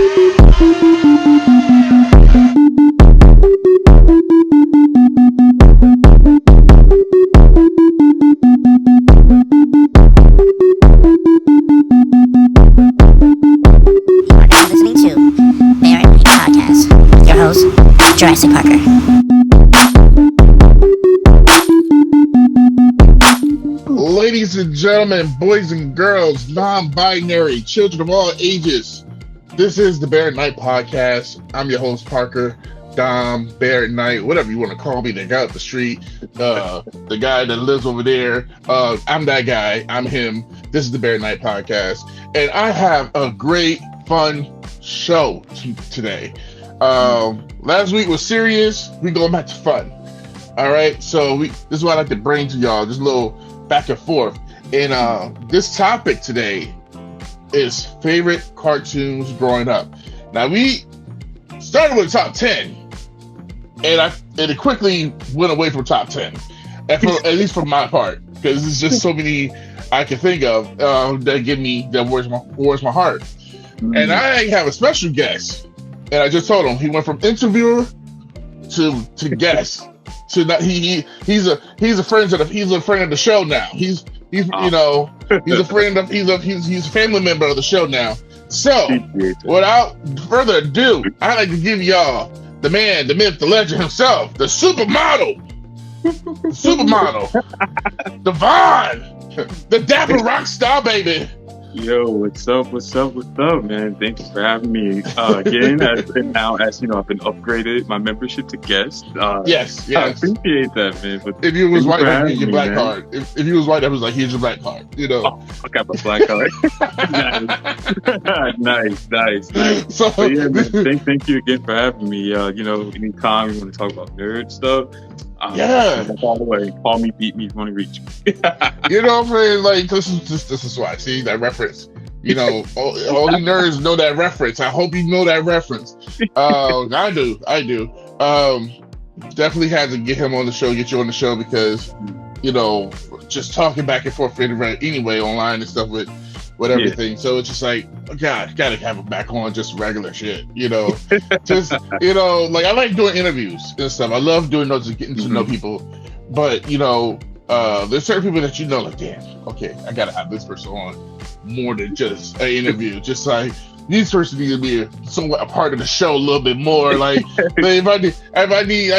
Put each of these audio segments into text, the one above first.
Listening to BearatNight podcast with your host, Jurassic Parker. Ladies and gentlemen, boys and girls, non-binary, children of all ages, this is the BearatNight podcast. I'm your host, Parker, Dom, BearatNight, whatever you want to call me, the guy up the street, the guy that lives over there. I'm that guy. I'm him. This is the BearatNight podcast. And I have a great, fun show today. Last week was serious. We're going back to fun. All right. So this is what I like to bring to y'all, just a little back and forth. And this topic today is favorite cartoons growing up. Now, we started with top 10, and it quickly went away from top 10, at least for my part, because there's just so many I can think of that warms my heart. And I have a special guest, and I just told him he went from interviewer to guest. So that he's a friend of the show now. He's a family member of the show now. So without further ado, I'd like to give y'all the man, the myth, the legend himself, the supermodel, Davon, the dapper rock star, baby. Yo, what's up, man? Thank you for having me again. As you know, I've been upgraded my membership to guest. Yes. I appreciate that, man. But if you was white, that was your black card. If you was white, that was like, here's your black card. You know. Oh, I got my black card. Nice. So yeah, man, thank you again for having me. Anytime you want to talk about nerd stuff. By the way, call me, beat me if you want to reach me. You know what I'm saying? Like, this is why. See that reference? You know, all the nerds know that reference. I hope you know that reference. I do. Definitely had to get him on the show, get you on the show, because, just talking back and forth anyway online and stuff with everything. So it's just like, God, gotta have him back on just regular shit, just, like, I like doing interviews and stuff. I love doing those and getting to know people, but, there's certain people that like, damn, okay, I gotta have this person on more than just an interview. Just like, these person need to be somewhat a part of the show a little bit more. Like, I need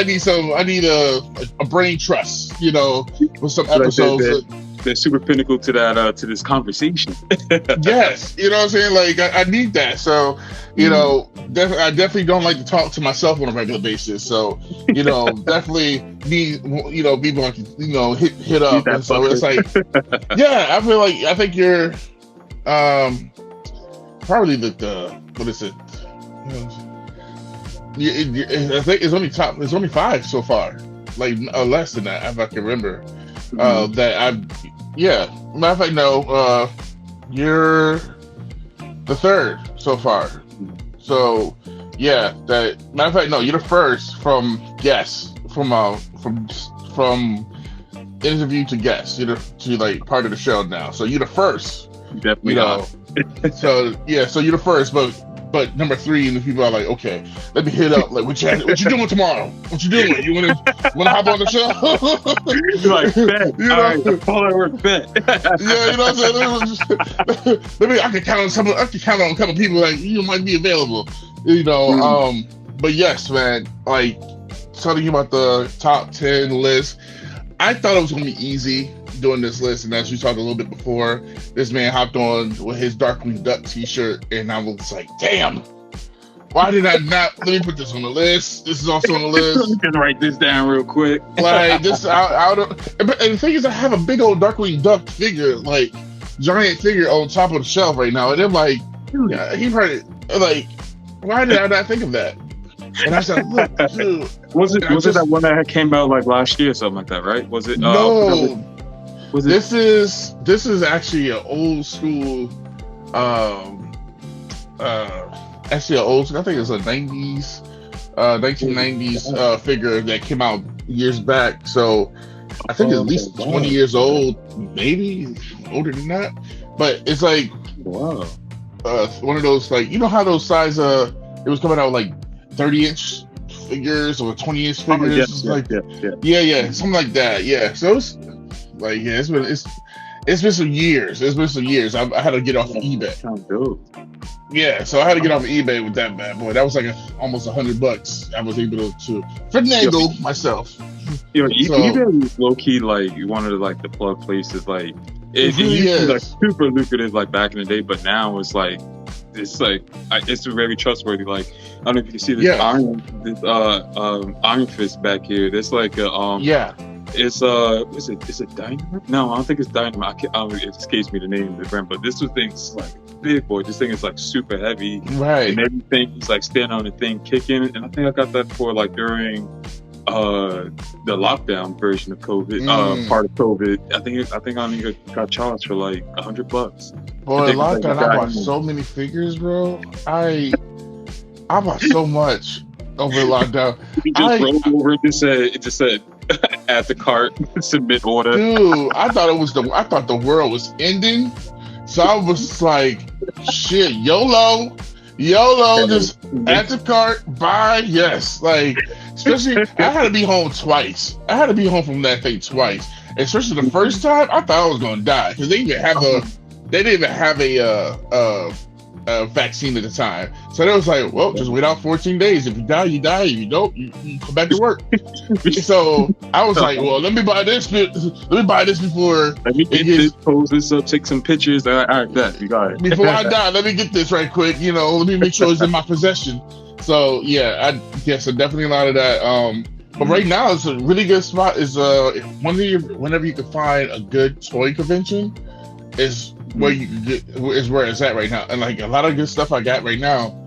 a brain trust, with some episodes. They're super pinnacle to that to this conversation. Yes, you know what I'm saying? Like, I need that. So, I definitely don't like to talk to myself on a regular basis. So, definitely need people I can hit up. And so it's like, yeah, I think you're probably the what is it? I think it's only 5 so far, like less than that if I can remember. Matter of fact, no, you're the 3rd so far. So yeah, matter of fact, no, you're the first from guest, from interview to guest. You're to like part of the show now. So you're the first. Definitely. So you're the first, but number 3, and the people are like, okay, let me hit up. Like, what you doing tomorrow? What you doing? You wanna hop on the show? You're like, bet. All right, the forward bet. Yeah, you know what I'm saying? I can count on a couple people like you might be available. But yes, man. Like, telling you about the top 10 list, I thought it was gonna be easy doing this list, and as we talked a little bit before, this man hopped on with his Darkwing Duck t-shirt, and I was like, damn, why did I not? Let me put this on the list. This is also on the list. You can write this down real quick. Like, this and the thing is, I have a big old Darkwing Duck figure, like giant figure on top of the shelf right now, and I'm like, yeah, he probably like, why did I not think of that? And I said, look, dude. Was it that one that came out like last year or something like that, right? Was it? No. This is actually an old school, actually an old school, I think it's a 1990s figure that came out years back. So I think it's at least 20 years old, maybe older than that. But it's like, wow. one of those, like, you know how those size it was coming out like 30-inch figures or 20-inch figures, yeah, something like that. Yeah, so it's like, yeah, it's been some years. It's been some years. I had to get off of eBay. Sounds dope. Yeah, so I had to get off of eBay with that bad boy. That was like almost $100. I was able to finagle myself. You know, So- eBay is low key like one of the plug places. Like it really used to be like is. super lucrative like back in the day, but now it's it's very trustworthy. Like I don't know if you can see this Yeah. Iron Fist back here. There's like a Yeah, It's is it Dynamite? No, I don't think it's Dynamite. It escapes me the name of the brand, but this thing's like big boy. This thing is like super heavy, right. and everything is like standing on the thing kicking. And I think I got that for like during the lockdown version of COVID, part of COVID. I think I only got charged for like $100. Boy, think it's like lockdown, a I bought diamond. so many figures, bro. I bought so much over lockdown. You just rolled over. It just said add to cart, submit order. Dude, I thought the world was ending. So I was like, shit, YOLO, just add to cart, buy, yes. Like, especially, I had to be home twice. I had to be home from that thing twice. Especially the first time, I thought I was gonna die because they didn't even have a vaccine at the time. So they was like, well, just wait out 14 days. If you die, you die. If you don't, you come back to work. So I was like, well, let me buy this before Let me get this, pose this up, take some pictures. All right, that you got it. before I die. Let me get this right quick. Let me make sure it's in my possession. So yeah, so definitely a lot of that. But right now, it's a really good spot. Is whenever you can find a good toy convention, is where you can get, is where it's at right now. And like a lot of good stuff I got right now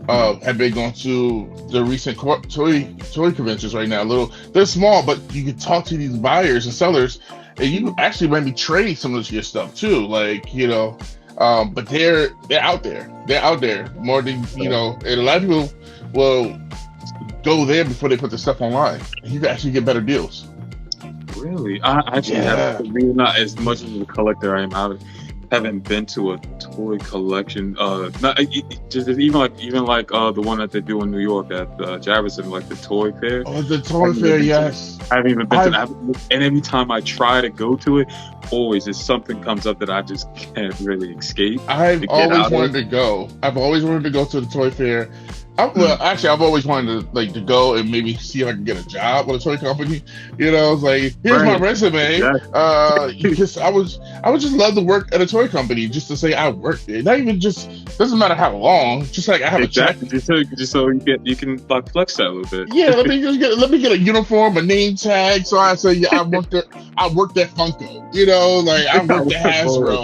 have been going to the recent toy conventions right now. They're small, but you can talk to these buyers and sellers, and you can actually maybe trade some of your stuff too. Like but they're out there. They're out there more than and a lot of people will go there before they put the stuff online. You can actually get better deals. Really? I actually haven't, really not as much of a collector I am. I haven't been to a toy collection. Just even like the one that they do in New York at Jefferson, like the toy fair. Oh, the toy fair, yes. I haven't even been to that. And every time I try to go to it, always if something comes up that I just can't really escape. I've always wanted to go. I've always wanted to go to the toy fair. I've always wanted to go and maybe see if I can get a job with a toy company. It's like, here's my resume. Because I would just love to work at a toy company just to say I worked there. Not even doesn't matter how long. Just like I have a check. Just so you can like flex that a little bit. Yeah, let me get a uniform, a name tag, so I say I worked at Funko. I worked at Hasbro.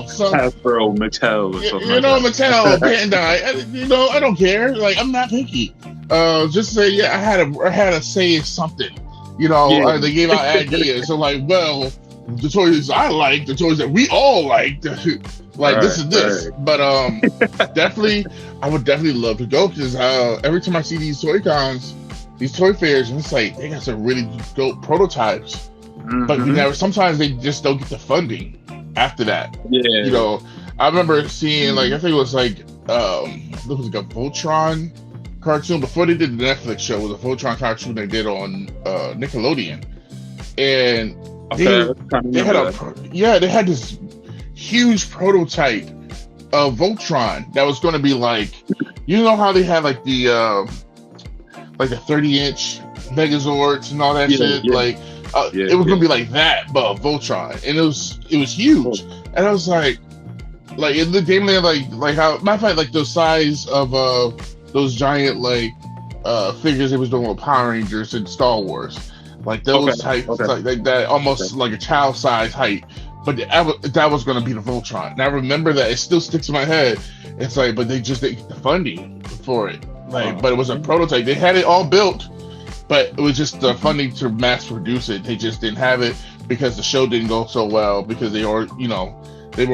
Hasbro, Mattel, or something. Mattel, Bandai. I don't care. Like, I'm not picky. Just say I had a say in something. They gave out ideas. So like, well, the toys I like, the toys that we all like, this is this. Right. But definitely, I would definitely love to go because every time I see these toy cons, these toy fairs, and it's like they got some really dope prototypes. Mm-hmm. But sometimes they just don't get the funding after that. Yeah. I remember seeing I think it was like it was like a Voltron cartoon before they did the Netflix show. It was a Voltron cartoon they did on Nickelodeon, and they had this huge prototype of Voltron that was going to be like, how they had like the 30-inch Megazords and all that shit. It was gonna be like that, but Voltron, and it was huge. And I was like in the game they like how matter of fact like the size of those giant figures they was doing with Power Rangers and Star Wars, like those types like that, almost like a child size height. But that was gonna be the Voltron, and I remember that. It still sticks in my head. It's like, but they just didn't get the funding for it. But it was a prototype. They had it all built. But it was just the funding to mass produce it. They just didn't have it because the show didn't go so well because they were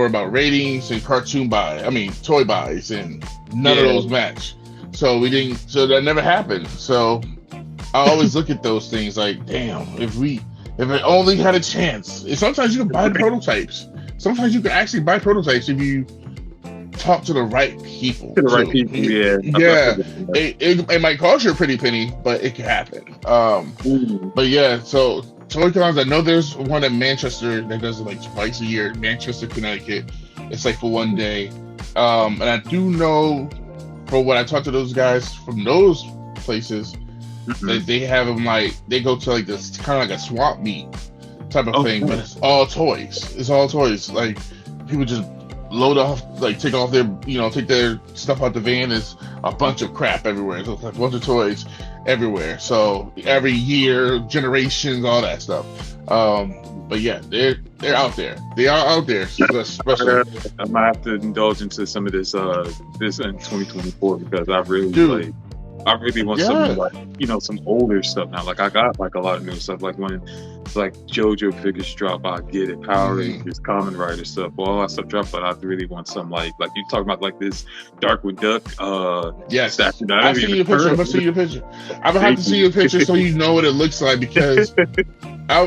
about ratings and toy buys, and none of those match. So that never happened. So I always look at those things like, damn, if it only had a chance. And sometimes you can buy prototypes. Sometimes you can actually buy prototypes if you talk to the right people. To the right too. people, yeah. Yeah. It might cost you a pretty penny, but it can happen. But yeah, so Toy Cons, I know there's one in Manchester that does it like twice a year, Manchester, Connecticut. It's like for one day. And I do know from when I talked to those guys from those places, that they have them like, they go to like this kind of like a swamp meet type of thing, but it's all toys. It's all toys. Like people just load off, like take off their, take their stuff out the van. There's a bunch of crap everywhere. So it's like a bunch of toys everywhere. So every year, generations, all that stuff. But yeah, they're out there. They are out there. Especially, I might have to indulge into some of this this in 2024 because I really want some like some older stuff now. Like I got like a lot of new stuff. Like when like JoJo figures drop, I get it. Power Rangers, Kamen Rider stuff, all that stuff drop. But I really want some like you talking about like this Darkwing Duck. Yes, statue. I've seen your picture. I'm gonna see your picture. I'm gonna have to see your picture so you know what it looks like because I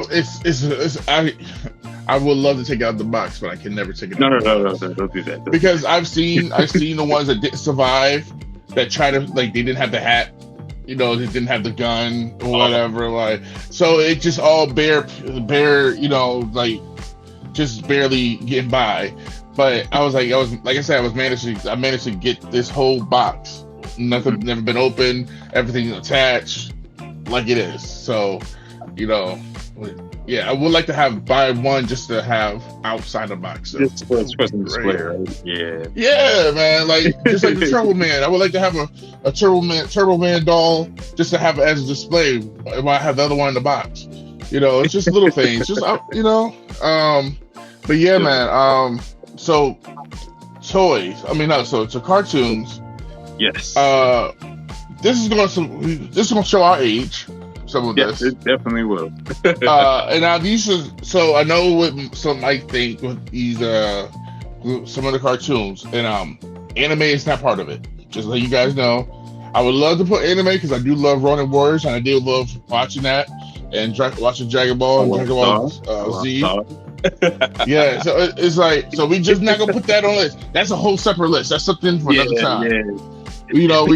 would love to take it out the box, but I can never take it out. No, don't do that. Because I've seen the ones that didn't survive, that try to like they didn't have the hat, they didn't have the gun or whatever. Like so, it just all bare, like just barely getting by. But I managed to get this whole box. Nothing, never been open. Everything attached, like it is. So, yeah, I would like to buy one just to have outside the box. So. Just for display, right? Yeah. Yeah, man. Like just like the Turbo Man. I would like to have a Turbo Man doll just to have it as a display while I have the other one in the box. It's just little things. Just but yeah, man. So toys. So cartoons. Yes. This is gonna show our age. Some of this. It definitely will. And now these are, so I know what some might think with these some of the cartoons, and anime is not part of it. Just so you guys know, I would love to put anime because I do love Ronin Warriors and I do love watching that and watching Dragon Ball and Dragon Ball Z. Yeah, so it's like, so we just not gonna put that on list. That's a whole separate list. That's something for another time. Yeah. We got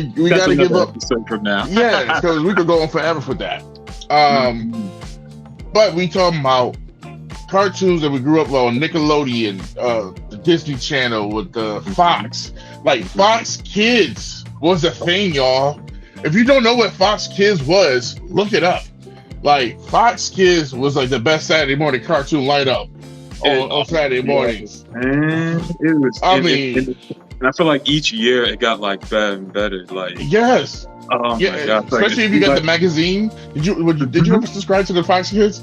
to give up from now. Yeah, because we could go on forever for that. But we talking about cartoons that we grew up on Nickelodeon, the Disney Channel with the Fox. Like Fox Kids was a thing, y'all. If you don't know what Fox Kids was, look it up. Like Fox Kids was like the best Saturday morning cartoon lineup on Saturday mornings. And it was. And I feel like each year it got like better and better. Like yes, oh yeah, my God. Especially if you got the magazine. Did you ever subscribe to the Fox Kids?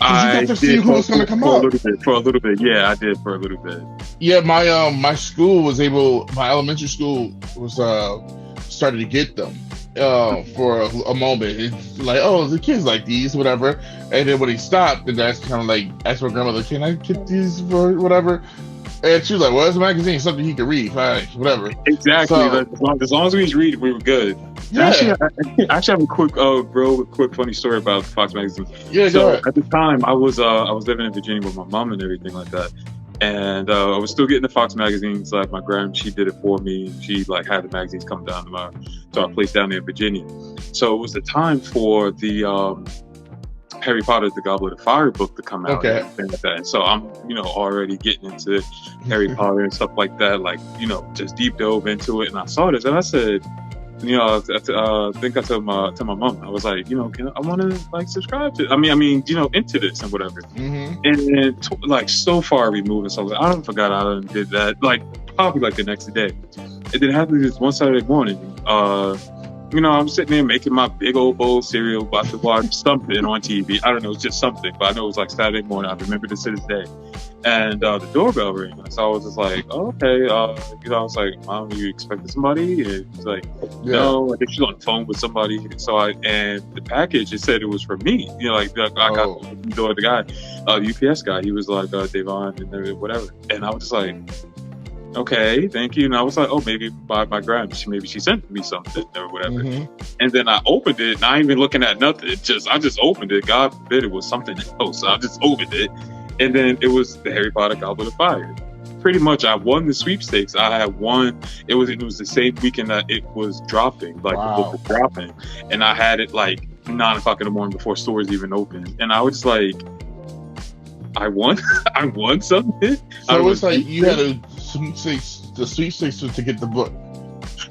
I you got to see who was going to come up for a little bit. Yeah, I did for a little bit. Yeah, my school was my elementary school was started to get them for a moment. It's like, oh, the kids like these, whatever. And then when he stopped, then that's kind of like, asked my grandmother, can I get these for whatever? And she was like, well, it's a magazine, something he can read, fine, whatever. Exactly. So, as long as we was reading, we were good. Yeah. I actually have a quick funny story about Fox magazine. Yeah, so go ahead. At the time, I was living in Virginia with my mom and everything like that, and I was still getting the Fox magazines. Like my grand, she did it for me. She like had the magazines come down to our place down there in Virginia. So it was the time for the Harry Potter, the Goblet of Fire book to come out. Okay. And things like that. And so I'm, already getting into Harry Potter and stuff like that. Like, just deep dove into it. And I saw this and I said, I think I told my mom, I was like, I want to like subscribe to, into this and whatever. Mm-hmm. And then so far removed. And so I was like, I forgot I did that. Like probably like the next day. It then happened this one Saturday morning. I'm sitting there making my big old bowl of cereal, about to watch something on TV. I don't know, it's just something, but I know it was like Saturday morning. I remember this to this day. And the doorbell rang. So I was just like, oh, okay. I was like, Mom, are you expecting somebody? And she's like, no, I think she's on the phone with somebody. So and the package, it said it was for me. I got the door, the guy, the UPS guy. He was like, Davon and whatever. And I was just like, okay, thank you. And I was like, oh, maybe my grandma, maybe she sent me something or whatever. Mm-hmm. And then I opened it, and I ain't even looking at nothing. I just opened it. God forbid it was something else. I just opened it, and then it was the Harry Potter Goblet of Fire. pretty much I won the sweepstakes. I had won. It was the same weekend that it was dropping, like the book was dropping, and I had it like 9 o'clock in the morning before stores even opened, and I was just like, I won. I won something. So it was like you had a sweepstakes to get the book.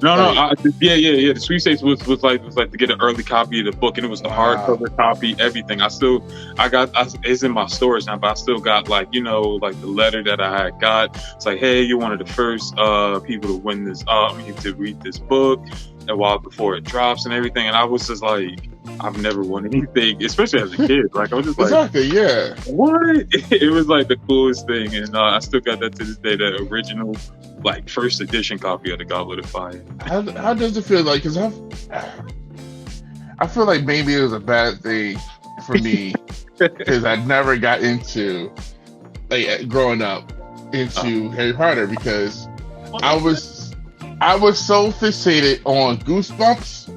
No, yeah. The sweepstakes was like to get an early copy of the book, and it was the hardcover copy, everything. It's in my storage now, but I still got like the letter that I had got. It's like, hey, you're one of the first people to win this, to read this book, a while before it drops and everything. And I was just like, I've never won anything, especially as a kid. Like I was just like, exactly, yeah. What? It was like the coolest thing, and I still got that to this day. The original, like first edition copy of the Goblet of Fire. How does it feel like? Because I feel like maybe it was a bad thing for me because I never got into growing up into Harry Potter because I was so fixated on Goosebumps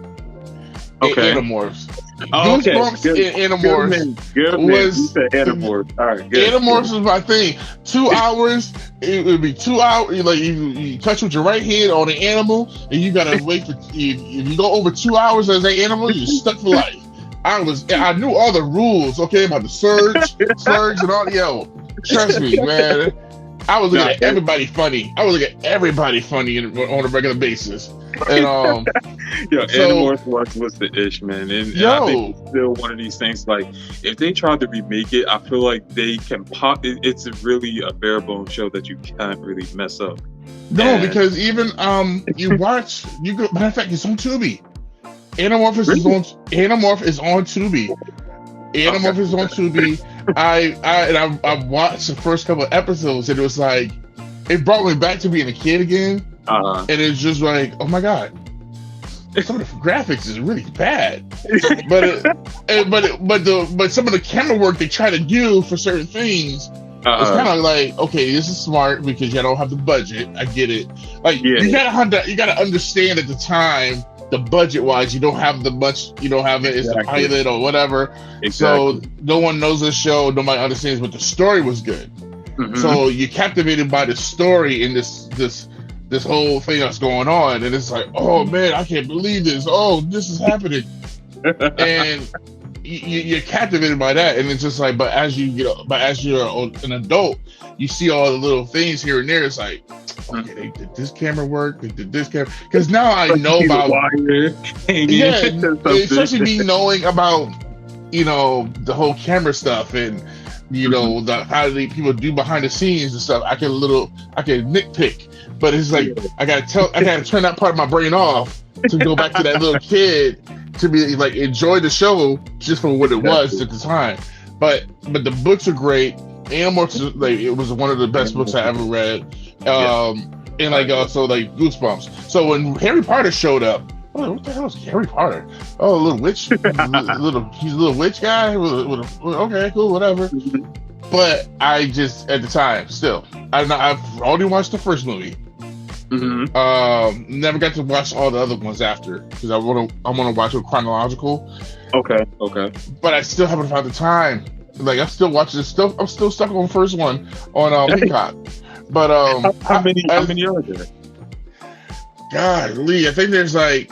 and Animorphs. Goosebumps and Animorphs All right, good. Animorphs was my thing. 2 hours. It would be 2 hours. Like you touch with your right hand on an animal, and you gotta wait for. If you go over 2 hours as an animal, you're stuck for life. I knew all the rules. Okay, about the surge, and all. Yo, trust me, man. I was looking at everybody funny. on a regular basis. And Animorphs was the ish, man. And I think it's still one of these things. Like if they tried to remake it, I feel like they can pop. It's really a bare bone show that you can't really mess up. No, because even you watch. Matter of fact, it's on Tubi. Animorph is on Tubi. Animorph is on Tubi. I watched the first couple of episodes, and it was like it brought me back to being a kid again. And it's just like, oh my god, some of the graphics is really bad, but some of the camera work they try to do for certain things, it's kind of like, okay, this is smart because you don't have the budget. I get it. Like you gotta understand at the time, the budget wise, you don't have the much. You don't have it. It's a pilot or whatever. Exactly. So no one knows the show. Nobody understands, but the story was good. Mm-hmm. So you're captivated by the story in this whole thing that's going on, and it's like, oh man, I can't believe this. Oh, this is happening, and you're captivated by that. And it's just like, but as you're an adult, you see all the little things here and there. It's like, okay, they did this camera work. They did this camera because now I know about especially me knowing about the whole camera stuff and how people do behind the scenes and stuff. I can nitpick. But it's like I gotta turn that part of my brain off to go back to that little kid to be like enjoy the show just for what it was at the time. But the books are great. Animorphs, it was one of the best books I ever read. And also Goosebumps. So when Harry Potter showed up, I'm like, what the hell is Harry Potter? Oh, a little witch, he's a little witch guy. Okay, cool, whatever. But I just at the time I've only watched the first movie. Mm-hmm. Never got to watch all the other ones after because I want to watch it chronological. Okay. But I still haven't found the time. Like I'm still watching this stuff. I'm still stuck on the first one on Peacock. But how many are there? God, Lee, I think there's like,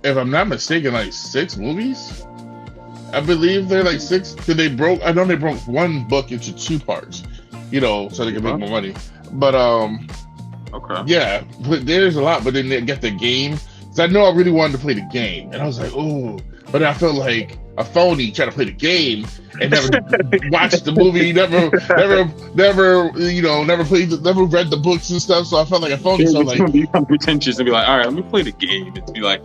if I'm not mistaken, like 6 movies. I believe they're like 6. Cause I know they broke one book into 2 parts, so they can make more money. But yeah, but there's a lot. But then they get the game. Cause I know I really wanted to play the game, and I was like, oh, but I felt like a phony trying to play the game and never watched the movie, never read the books and stuff. So I felt like a phony. So like, become pretentious and be like, all right, let me play the game. And be like,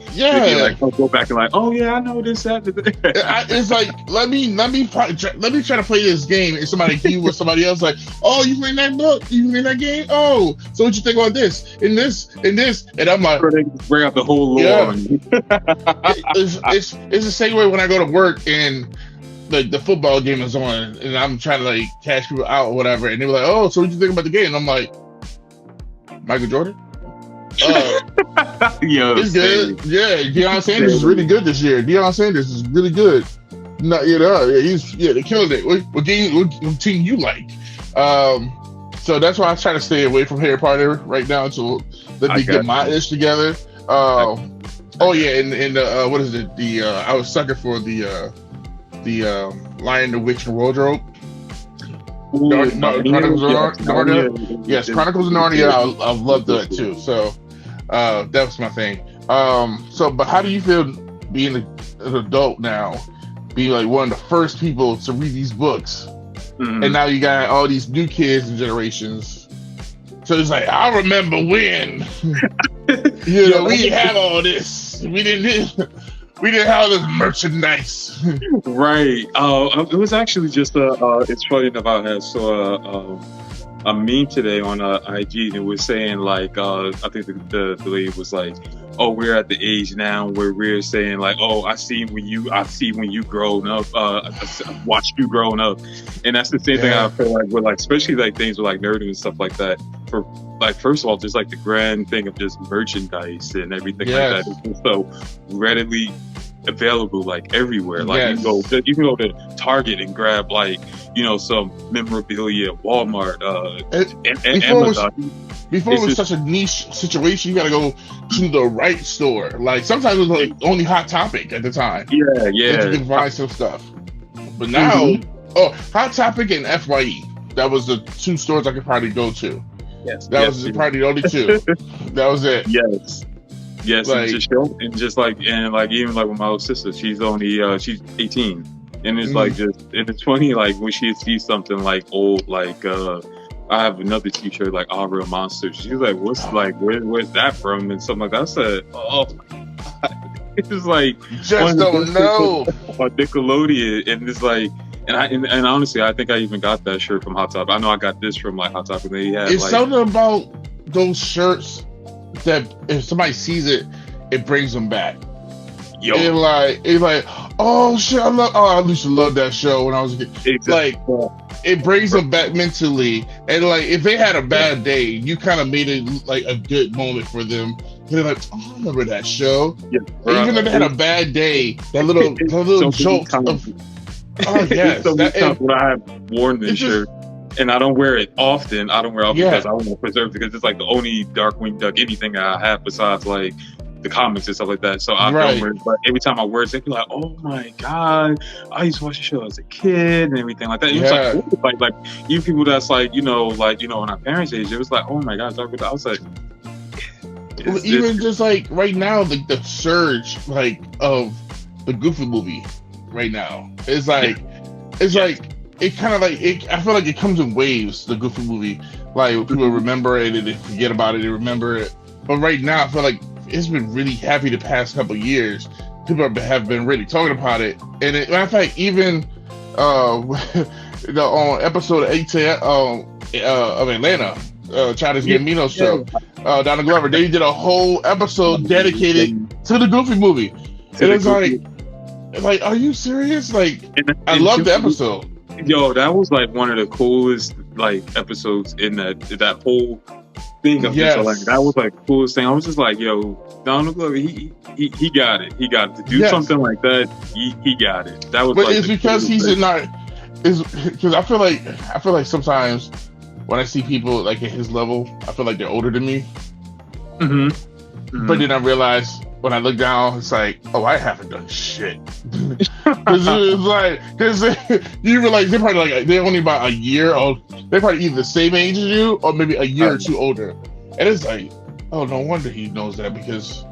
I'll go back and like, oh yeah, I know this. It's like let me try to play this game, and you or somebody else like, oh, you playing that book? You playing that game? Oh, so what you think about this and this and this? And I'm like, bring out the whole lore. It's the same way when I go to work and the football game is on and I'm trying to cash people out or whatever, and they're like, oh, so what you think about the game? And I'm like, Michael Jordan? He's good. Yeah, Deion Sanders is really good this year. Deion Sanders is really good. They're killing it. What team you like? So So that's why I try to stay away from Harry Potter right now until let me get my ish together. Oh yeah, and what is it? I was sucker for the Lion, the Witch, and Wardrobe. Chronicles of Narnia. Yes, Chronicles of Narnia. I love that too. So that was my thing. But how do you feel being an adult now, being like one of the first people to read these books, and now you got all these new kids and generations? So it's like, I remember when, we didn't have all this. We didn't have this merchandise. Right. It was actually just it's funny enough. I saw a meme today on IG, and it was saying like, I think the lady was like, "Oh, we're at the age now where we're saying like, oh, I see when you grown up, I watched you growing up," and that's the same thing I feel like with like, especially like things with like nerding and stuff like that. For like, first of all, just like the grand thing of just merchandise and everything like that. It's just so readily available like everywhere. Like you can go to Target and grab like, some memorabilia at Walmart, and Amazon. Before it was such a niche situation, you gotta go to the right store. Like sometimes it was like only Hot Topic at the time. Yeah. That you can find some stuff. But now, Hot Topic and FYE. That was the two stores I could probably go to. That was probably the only two. That was it. Yes, like, and even like with my little sister, she's only she's 18, and it's like and it's funny like when she sees something like old, like I have another T-shirt like All Real Monsters. She's like, "What's like where's that from?" and something like that. I said, "Oh my God." It's like just don't know on Nickelodeon, and it's like. And honestly, I think I even got that shirt from Hot Topic. I know I got this from like Hot Topic. It's like, something about those shirts that if somebody sees it, it brings them back. It's like, oh shit, I used to love that show when I was a kid. Exactly. Like, it brings them back mentally, and like if they had a bad day, you kind of made it like a good moment for them. They're like, oh, I remember that show. Even if they had a bad day, that little joke of. Oh yes, when I have worn this shirt, and I don't wear it often. I don't wear it because I want to preserve it, because it's like the only Darkwing Duck anything I have besides like the comics and stuff like that. So I don't wear it, but every time I wear it, they be like, "Oh my God, I used to watch the show as a kid and everything like that." And it's like you people that's like on our parents' age, it was like, "Oh my God, Darkwing Duck." I was like, even just like right now, like the surge like of the Goofy movie. Right now, it's like it kind of like it. I feel like it comes in waves. The Goofy movie, like people remember it and they forget about it. They remember it, but right now, I feel like it's been really heavy the past couple of years. People have been really talking about it, and matter of fact, even on episode 8 of Atlanta, Childish Gambino's show, Donna Glover, they did a whole episode dedicated to the Goofy movie. And it's like, are you serious? Like, I love the episode. Yo, that was like one of the coolest like episodes in that whole thing of this. So, like, that was like the coolest thing. I was just like, yo, Donald Glover, he got it. He got it. To do something like that, he got it. That was. But it's because he's because I feel like sometimes when I see people like at his level, I feel like they're older than me. But then I realize when I look down, it's like, oh, I haven't done shit. Because you realize they're probably like they're only about a year old. They're probably either the same age as you or maybe a year or two older. And it's like, oh, no wonder he knows that, because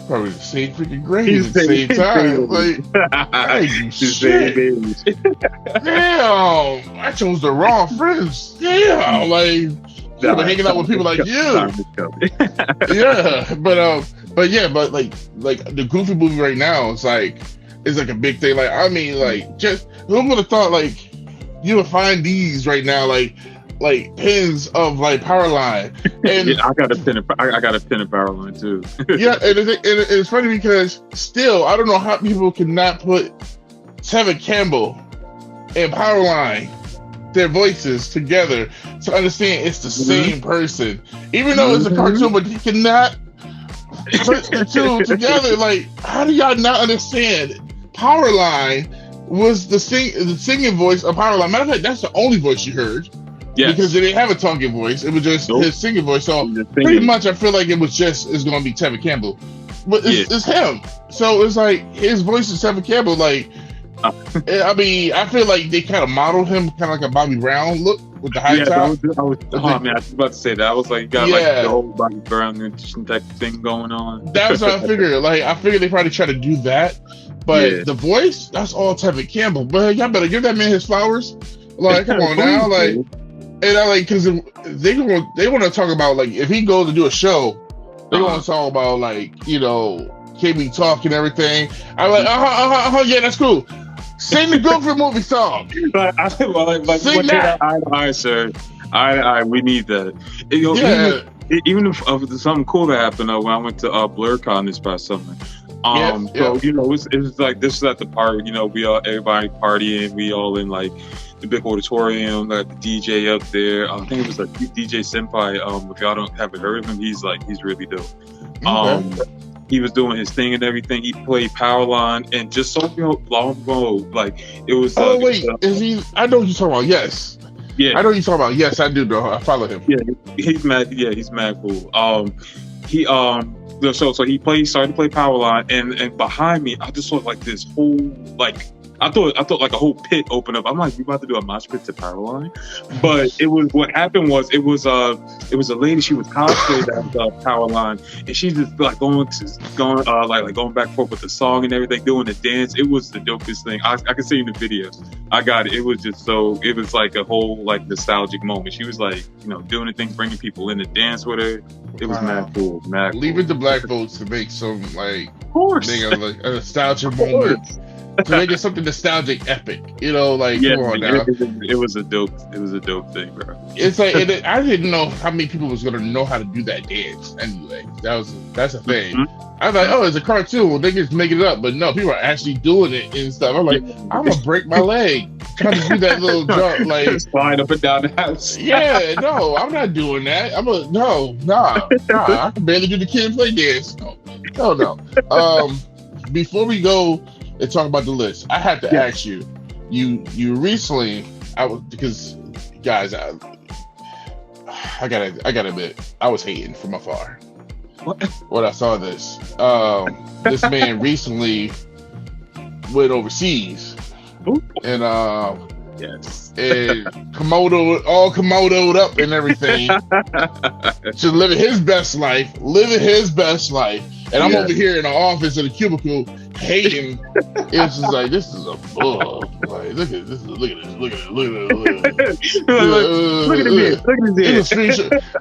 probably the same freaking grade at the same time. Like, I ain't do shit. Damn, I chose the wrong friends. Yeah, like. Yeah, but hanging out with people like you. but like the Goofy movie right now, it's like a big thing. Like, I mean, like, just who would have thought like you would find these right now, like pins of like Powerline. And I got a pin of Powerline too. Yeah, and it's funny because still I don't know how people cannot put Tevin Campbell and Powerline, their voices together, to understand it's the same person, even though it's a cartoon. But you cannot put the two together. Like, how do y'all not understand? Powerline was the singing voice of Powerline. Matter of fact, that's the only voice you heard. Because they didn't have a talking voice. It was just his singing voice. So pretty much I feel like it's going to be Tevin Campbell. But it's him. So it's like his voice is Tevin Campbell. Like, I mean, I feel like they kind of modeled him kind of like a Bobby Brown look with the high top. I was about to say that. I was like, you got like the whole Bobby Brown type thing going on. That's what I figured. Like, I figured they probably try to do that. But the voice, that's all Tevin Campbell. But y'all better give that man his flowers. Like, come on now. Like, and I like, because they want to talk about, like, if he goes to do a show, they want to talk about, like, you know, KB talk and everything. I'm like, yeah, that's cool. Sing the Goofy movie song. Sing that. Eye, sir. Eye, we need that. Even if something cool that happened when I went to BlurCon this past summer. So you know, it's like this is at the park. You know, everybody partying. We all in like the big auditorium. Got the DJ up there. I think it was like DJ Senpai. If y'all haven't heard of him, he's really dope. He was doing his thing and everything. He played Powerline, and just so long ago, like it was. Is he? I know you're talking about. Yes. Yeah. I know you're talking about. Yes, I do know. I follow him. Yeah, he's mad. Yeah, he's mad cool. So he started to play Powerline, and behind me, I just saw like this whole like. I thought like a whole pit opened up. I'm like, we about to do a mosh pit to Powerline, but what happened was it was a lady. She was cosplayed as Powerline, and she's just like going back and forth with the song and everything, doing the dance. It was the dopest thing. I can see in the videos. I got it. It was just it was like a whole like nostalgic moment. She was like, you know, doing the thing, bringing people in to dance with her. It was mad cool. Leave it to black folks to make some like, like a nostalgic moment. To make it something nostalgic, epic, you know, like come on now. It was a dope thing, bro. It's like I didn't know how many people was gonna know how to do that dance. Anyway, that's a thing. I was like, oh, it's a cartoon. Well, they just make it up, but no, people are actually doing it and stuff. I'm like, I'm gonna break my leg trying to do that little jump, like flying up and down the house. Yeah, no, I'm not doing that. Nah. I can barely do the kid play dance. No. Before we go and talk about the list, I have to ask you. You recently, because guys, I gotta admit, I was hating from afar. What? When I saw this, this man recently went overseas, and and Komodo'd up and everything, just living his best life, and I'm over here in the office in the cubicle hating. It's just like, this is a bug. Like, look at this. Look at this.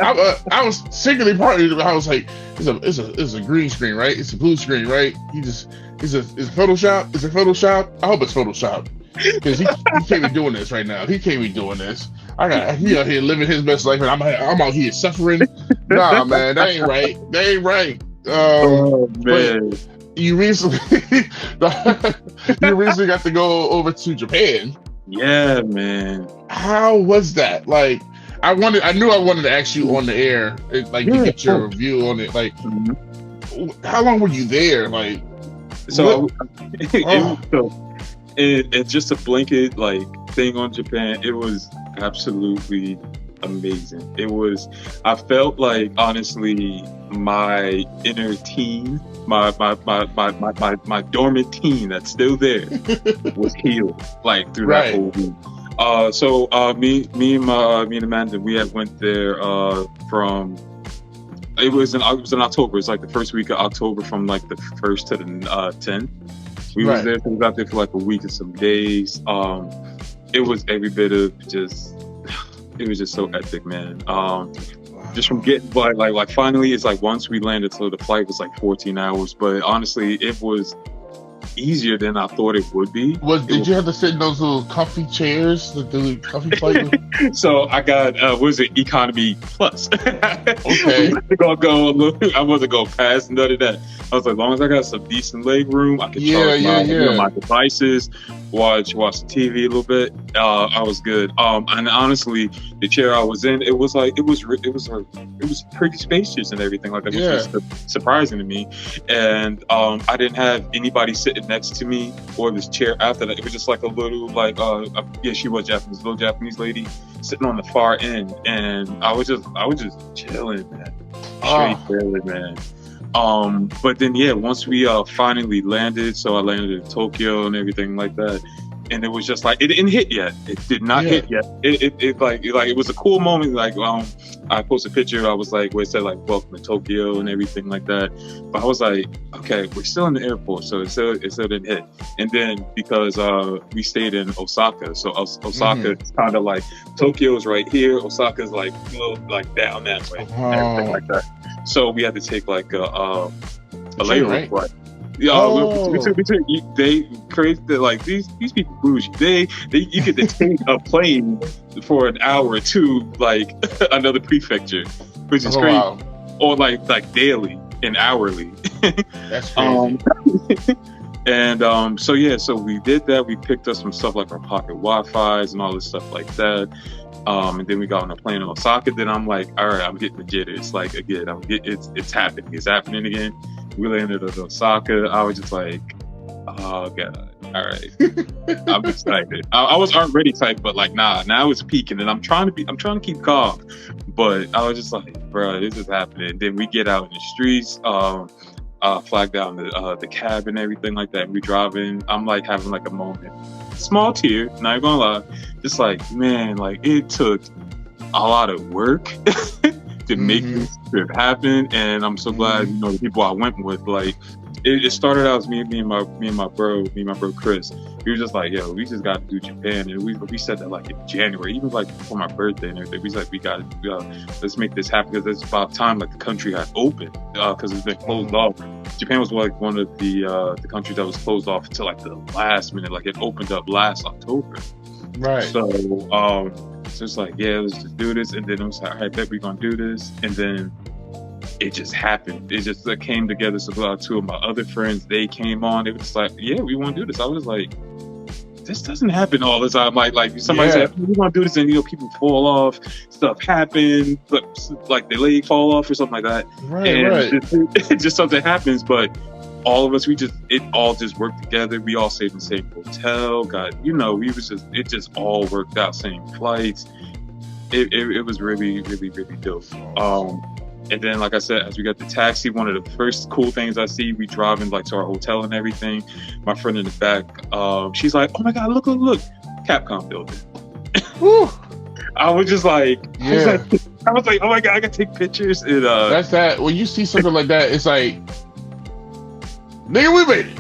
I was secretly partying. I was like, it's a green screen, right? It's a blue screen, right? Is it Photoshop? Is it Photoshop? I hope it's Photoshop. Because he can't be doing this right now. He can't be doing this. He out here living his best life, and I'm out here suffering. Nah, man, that ain't right. Oh man. You recently got to go over to Japan. Yeah, man. How was that? Like, I knew I wanted to ask you on the air, like, to get your review on it. Like, how long were you there? Like, it's just a blanket like thing on Japan. It was absolutely amazing. I felt like, honestly, my inner teen, my dormant teen that's still there was healed like through that whole week. Me and Amanda, we had went there from it was in October. It's like the first week of October, from like the 1st to the 10th. We was there. We was out there for like a week and some days. It was every bit of it was just so epic, man. Just from getting like finally, it's like once we landed, so the flight was like 14 hours. But honestly, it was easier than I thought it would be. Did you have to sit in those little comfy chairs, the comfy flight? So I got economy plus. Okay. I wasn't gonna pass none of that. I was like, as long as I got some decent leg room, I could charge my devices. watch TV a little bit. I was good. And honestly, the chair I was in, it was pretty spacious and everything like that, which was surprising to me. And I didn't have anybody sitting next to me or this chair after that. It was just like a little she was Japanese, little Japanese lady sitting on the far end, and I was just chilling, man. Straight chilling, man. But then once we finally landed, so I landed in Tokyo and everything like that, and it was just like it didn't hit yet. It did not hit yet. It was a cool moment. Like I posted a picture. I was like, where it said like "Welcome to Tokyo" and everything like that. But I was like, okay, we're still in the airport, so it still didn't hit. And then because we stayed in Osaka, so Osaka is kind of like Tokyo's right here. Osaka's like like down that way, and everything like that. So we had to take like a layover flight. They crazy like these people bougie. You get to take a plane for an hour or two, like another prefecture, which is crazy. Wow. Or like daily and hourly. That's crazy. And so we did that. We picked up some stuff like our pocket Wi-Fi's and all this stuff like that. And then we got on a plane in Osaka. Then I'm like, all right, I'm getting the jitters. Like again, it's happening. It's happening again. We landed at Osaka. I was just like, oh god, all right. I'm excited. I was already tight, but like, nah, now it's peaking, and I'm trying to keep calm. But I was just like, bro, this is happening. Then we get out in the streets, flag down the cab and everything like that. We driving. I'm like having like a moment. Small tear, not gonna lie. Just like, man, like it took a lot of work to make this trip happen, and I'm so glad the people I went with. Like it started out as me and my bro Chris. We were just like, yo, we just got to do Japan, and we said that like in January, even like for my birthday and everything. We was like, we got let's make this happen, because it's about time like the country had opened, because it's been closed off. Japan was like one of the countries that was closed off until like the last minute. Like it opened up last October. Right. So it's like, let's just do this. And then it was like, all right, bet we're gonna do this. And then it just happened. It just came together. So two of my other friends, they came on. It was like, yeah, we want to do this. I was like, this doesn't happen all the time. Like somebody said, we want to do this, and people fall off, stuff happen, like the leg fall off or something like that. Right. Just something happens, but all of us, it all just worked together. We all stayed in the same hotel. It just all worked out. Same flights. It was really, really, really dope. And then, like I said, as we got the taxi, one of the first cool things I see, we driving like to our hotel and everything. My friend in the back, she's like, "Oh my God, look, Capcom building." I was just like, I was like, "Oh my God, I gotta take pictures." And, that's that. When you see something like that, it's like, nigga, we made it.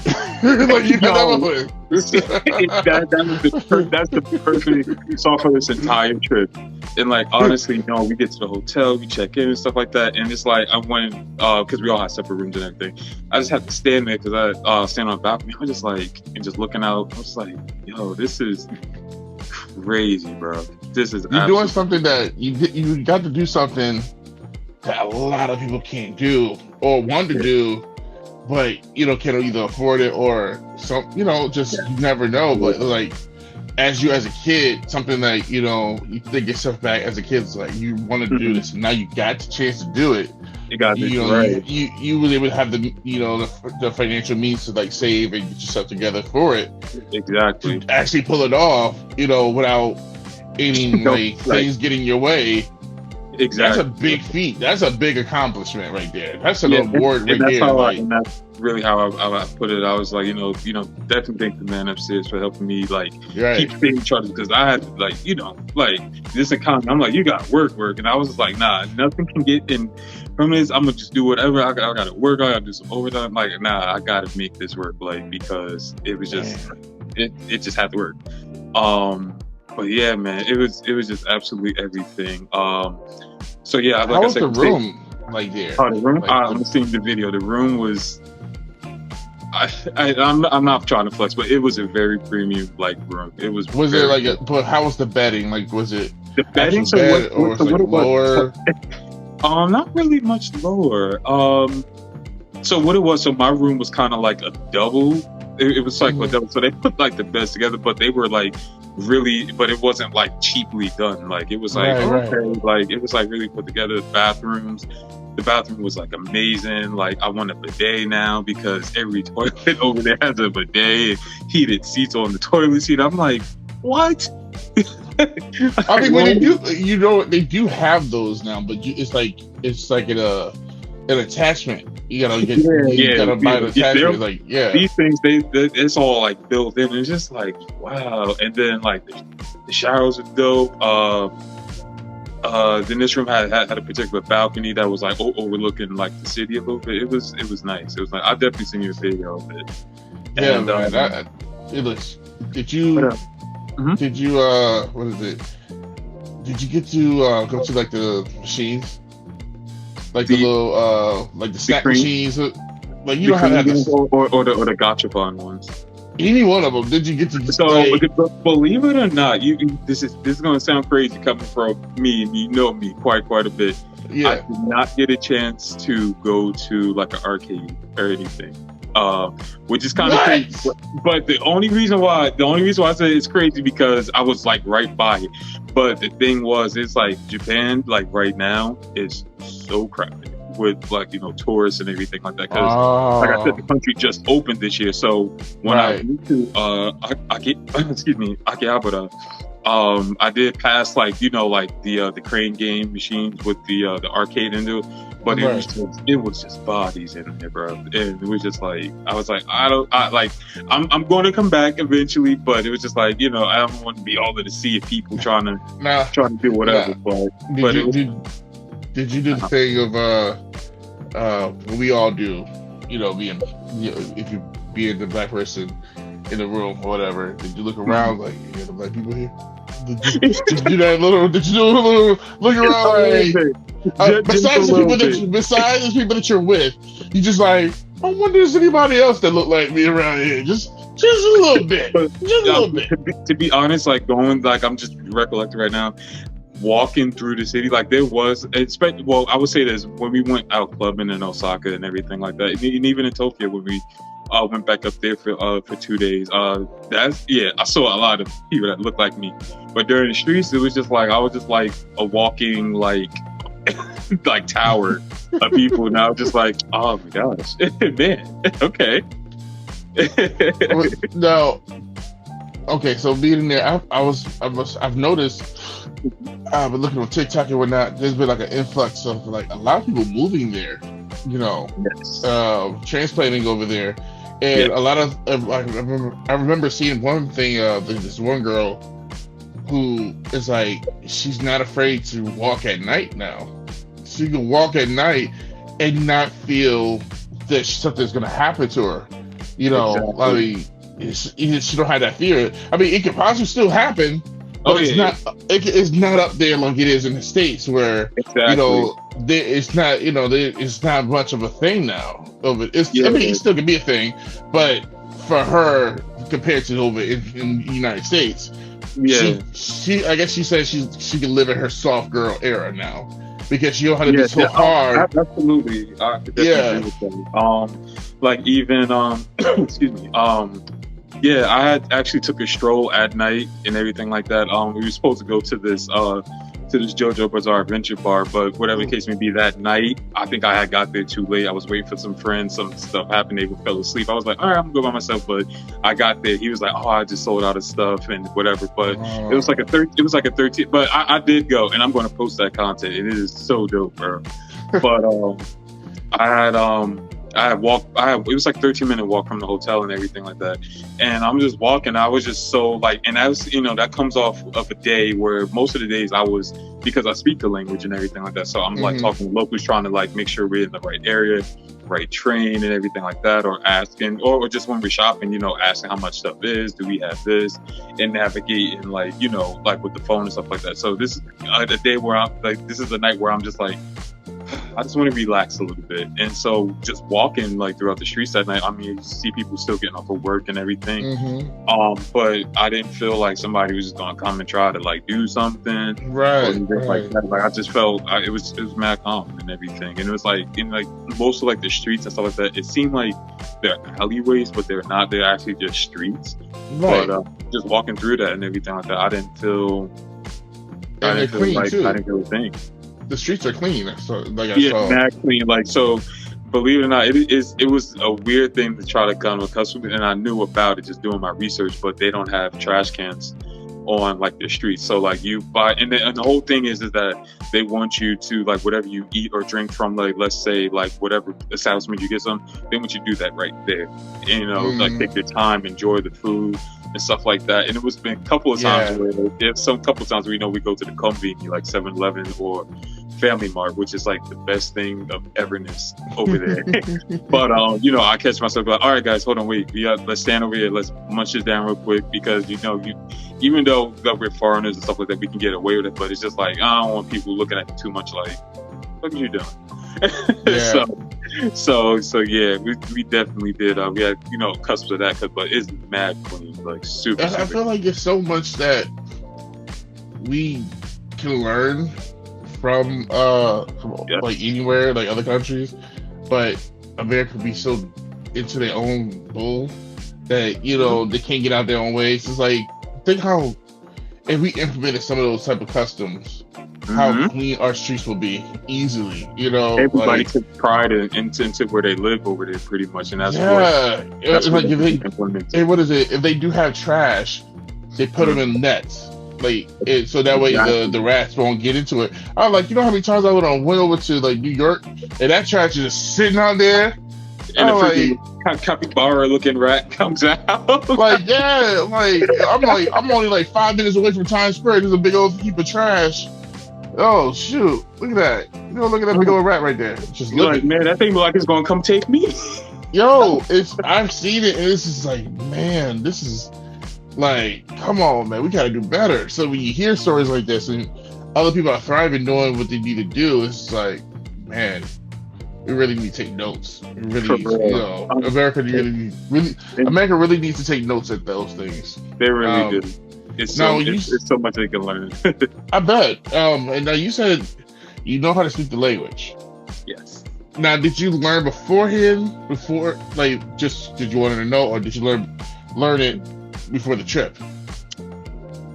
Like, you know, that's the perfect song for this entire trip. And like, honestly, we get to the hotel, we check in and stuff like that, and it's like I went because we all had separate rooms and everything. I just had to stand there because I stand on the balcony. I was just like, and just looking out. I was like, yo, this is crazy, bro. This is you're doing something that you got to do something that a lot of people can't do or want to do. But can either afford it or you never know. But like, as a kid, something like you think yourself back as a kid, it's like you want to do this, and now you got the chance to do it. You got this right. You really would have the the financial means to like save and get yourself together for it. Exactly. To actually pull it off, without any things getting your way. Exactly. That's a big feat. That's a big accomplishment right there. That's an award right there. And that's really how I put it. I was like, definitely thank the man upstairs for helping me keep staying charged, because I had to this economy. I'm like, you got work, and I was just like, nah, nothing can get in from this. I'm gonna just do whatever. I got to work. I got to do some overtime. Like, nah, I got to make this work, because it was just it just had to work. But yeah, man, it was just absolutely everything. So yeah, like how was the room like there? Oh, the room. I'm seeing the video. The room was. I'm not trying to flex, but it was a very premium room. It was. Was it like? But how was the bedding? Like, was it the bedding? So bed, or was it lower? Not really much lower. So what it was. So my room was kind of like a double. it was psychedelic. So they put like the best together, but they were like really, but it wasn't like cheaply done. Like it was like like it was like really put together. The bathroom was like amazing. Like I want a bidet now because every toilet over there has a bidet, heated seats on the toilet seat. I'm like, what? I mean, when they do, you know, they do have those now, but it's like an attachment. You gotta buy an attachment. Like, these things, it's all like built in. It's just like, wow. And then like the showers are dope. Then this room had a particular balcony that was like overlooking like the city a little bit. It was nice. It was like, I've definitely seen you a video of it. Yeah, man. It looks. Did you? What is it? Did you get to go to like the machines, like the little like the snack machines? Like you don't have to have or the gachapon ones. Any one of them? Did you get to? So believe it or not, this is going to sound crazy coming from me, and you know me quite a bit. Yeah. I did not get a chance to go to like an arcade or anything, which is kind of crazy. But the only reason why I say it's crazy because I was like right by it. But the thing was, it's like Japan, like right now, is so crowded with like, you know, tourists and everything like that. Because like I said, the country just opened this year. So when I went to Akihabara, I did pass like, you know, like the crane game machines with the arcade into it, but it was just bodies in there, bro. And it was just like, I was like, I'm going to come back eventually, but it was just like, you know, I don't want to be all of the sea of people trying to do whatever. Did you do the thing of what we all do, you know, if you being the black person in the room or whatever, did you look around like, you got the black people here? Did you do that little? Did you do a little look around? Like, besides the people that you're with, you just like, I wonder if there's anybody else that look like me around here. Just a little bit. Just a little bit. To be honest, like going, like I'm just recollecting right now, walking through the city, like there was, well, I would say this, when we went out clubbing in Osaka and everything like that, and even in Tokyo when we went back up there for 2 days, I saw a lot of people that looked like me. But during the streets, it was just like, I was just like a walking like like tower of people, and I was just like, oh my gosh, man, okay. No, okay, so being there, I've noticed, I've been looking on TikTok and whatnot, there's been like an influx of like a lot of people moving there, you know, transplanting over there. And a lot of, I remember seeing one thing, this one girl who is like, she's not afraid to walk at night now. She can walk at night and not feel that something's going to happen to her. You know, I mean, she don't have that fear. I mean, it could possibly still happen, but it's not up there like it is in the States where, you know, it's not much of a thing now. I mean, it still can be a thing, but for her, compared to over in the United States, she I guess she says she can live in her soft girl era now because she don't have to be so hard. Absolutely, I could definitely agree with that. Like even excuse me, I had actually took a stroll at night and everything like that. We were supposed to go to this JoJo Bizarre Adventure Bar, but whatever the case may be, that night, I think I had got there too late. I was waiting for some friends, some stuff happened, they fell asleep. I was like, all right, I'm gonna go by myself, but I got there. He was like, oh, I just sold out of stuff and whatever, but it was like a 13, but I did go, and I'm going to post that content. It is so dope, bro. But it was like 13-minute walk from the hotel and everything like that. And I'm just walking. I was just so like, and that you know, that comes off of a day where most of the days because I speak the language and everything like that. So I'm like talking to locals, trying to like make sure we're in the right area, right train and everything like that, or asking, or just when we're shopping, you know, asking how much stuff is, do we have this, and navigating like, you know, like with the phone and stuff like that. So this is a day where this is a night where I'm just like, I just want to relax a little bit. And so just walking like throughout the streets that night, I mean, you see people still getting off of work and everything. Mm-hmm. But I didn't feel like somebody was just gonna come and try to like do something. Right. Like that. Like I just felt it was mad calm and everything. And it was like in like most of like the streets and stuff like that, it seemed like they're alleyways, but they're not. They're actually just streets. Right. But just walking through that and everything like that, I didn't feel they're clean like too. I didn't feel a thing. The streets are clean. So like I Yeah, saw. mad clean. Like so, believe it or not, it was a weird thing to try to come accustomed to, and I knew about it just doing my research. But they don't have trash cans on like the streets, so like you buy, and the whole thing is that they want you to like whatever you eat or drink from, like let's say like whatever establishment you get some, they want you to do that right there. And, you know, like take your time, enjoy the food and stuff like that. And it was been a couple of times where couple of times where, you know, we go to the convenience like 7-Eleven or Family Mart, which is like the best thing of everness over there. But you know, I catch myself like, all right guys, hold on, wait, let's stand over here, let's munch this down real quick, because you know, even though that we're foreigners and stuff like that, we can get away with it, but it's just like I don't want people looking at you too much like, what are you doing? Yeah. So yeah, we definitely did. We had, you know, accustomed to that, but it's mad clean, like super. I feel like there's so much that we can learn from like anywhere, like other countries, but America be so into their own bull that, you know, they can't get out their own way. It's like, think how if we implemented some of those type of customs, how clean our streets will be easily. You know, everybody like, took pride into where they live over there, pretty much, and that's like what is it? If they do have trash, they put them in nets. Like so that way the rats won't get into it. I was like, you know how many times I went over to like New York and that trash is just sitting out there, and a freaking capybara looking rat comes out. Like I'm only like 5 minutes away from Times Square. There's a big old heap of trash. Oh shoot! Look at that! You know, look at that big old rat right there. Just like, man, that thing look like it's gonna come take me. Yo, I've seen it, and it's just like, man, this is. Like, come on, man, we gotta do better. So when you hear stories like this and other people are thriving doing what they need to do, it's like, man, we really need to take notes. We really, you know, America really needs to take notes at those things. They really do. It's so much they can learn. I bet. And now you said you know how to speak the language. Yes. Now, did you learn beforehand? Before, like, just did you want to know, or did you learn it before the trip?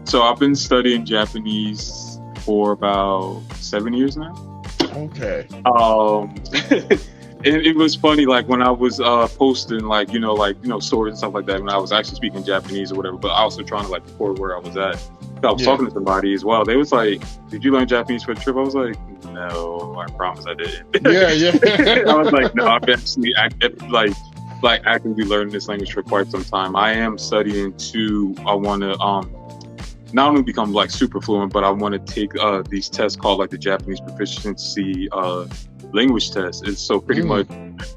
So I've been studying Japanese for about 7 years now. Okay. It was funny, like when I was posting like stories and stuff like that, when I was actually speaking Japanese or whatever, but also trying to like record where I was at. I was talking to somebody as well. They was like, "Did you learn Japanese for the trip?" I was like, "No, I promise I didn't." Yeah. I was like, "No, I've actually actively learning this language for quite some time. I am studying to. I want to not only become like super fluent, but I want to take these tests called like the Japanese proficiency language test. And so pretty much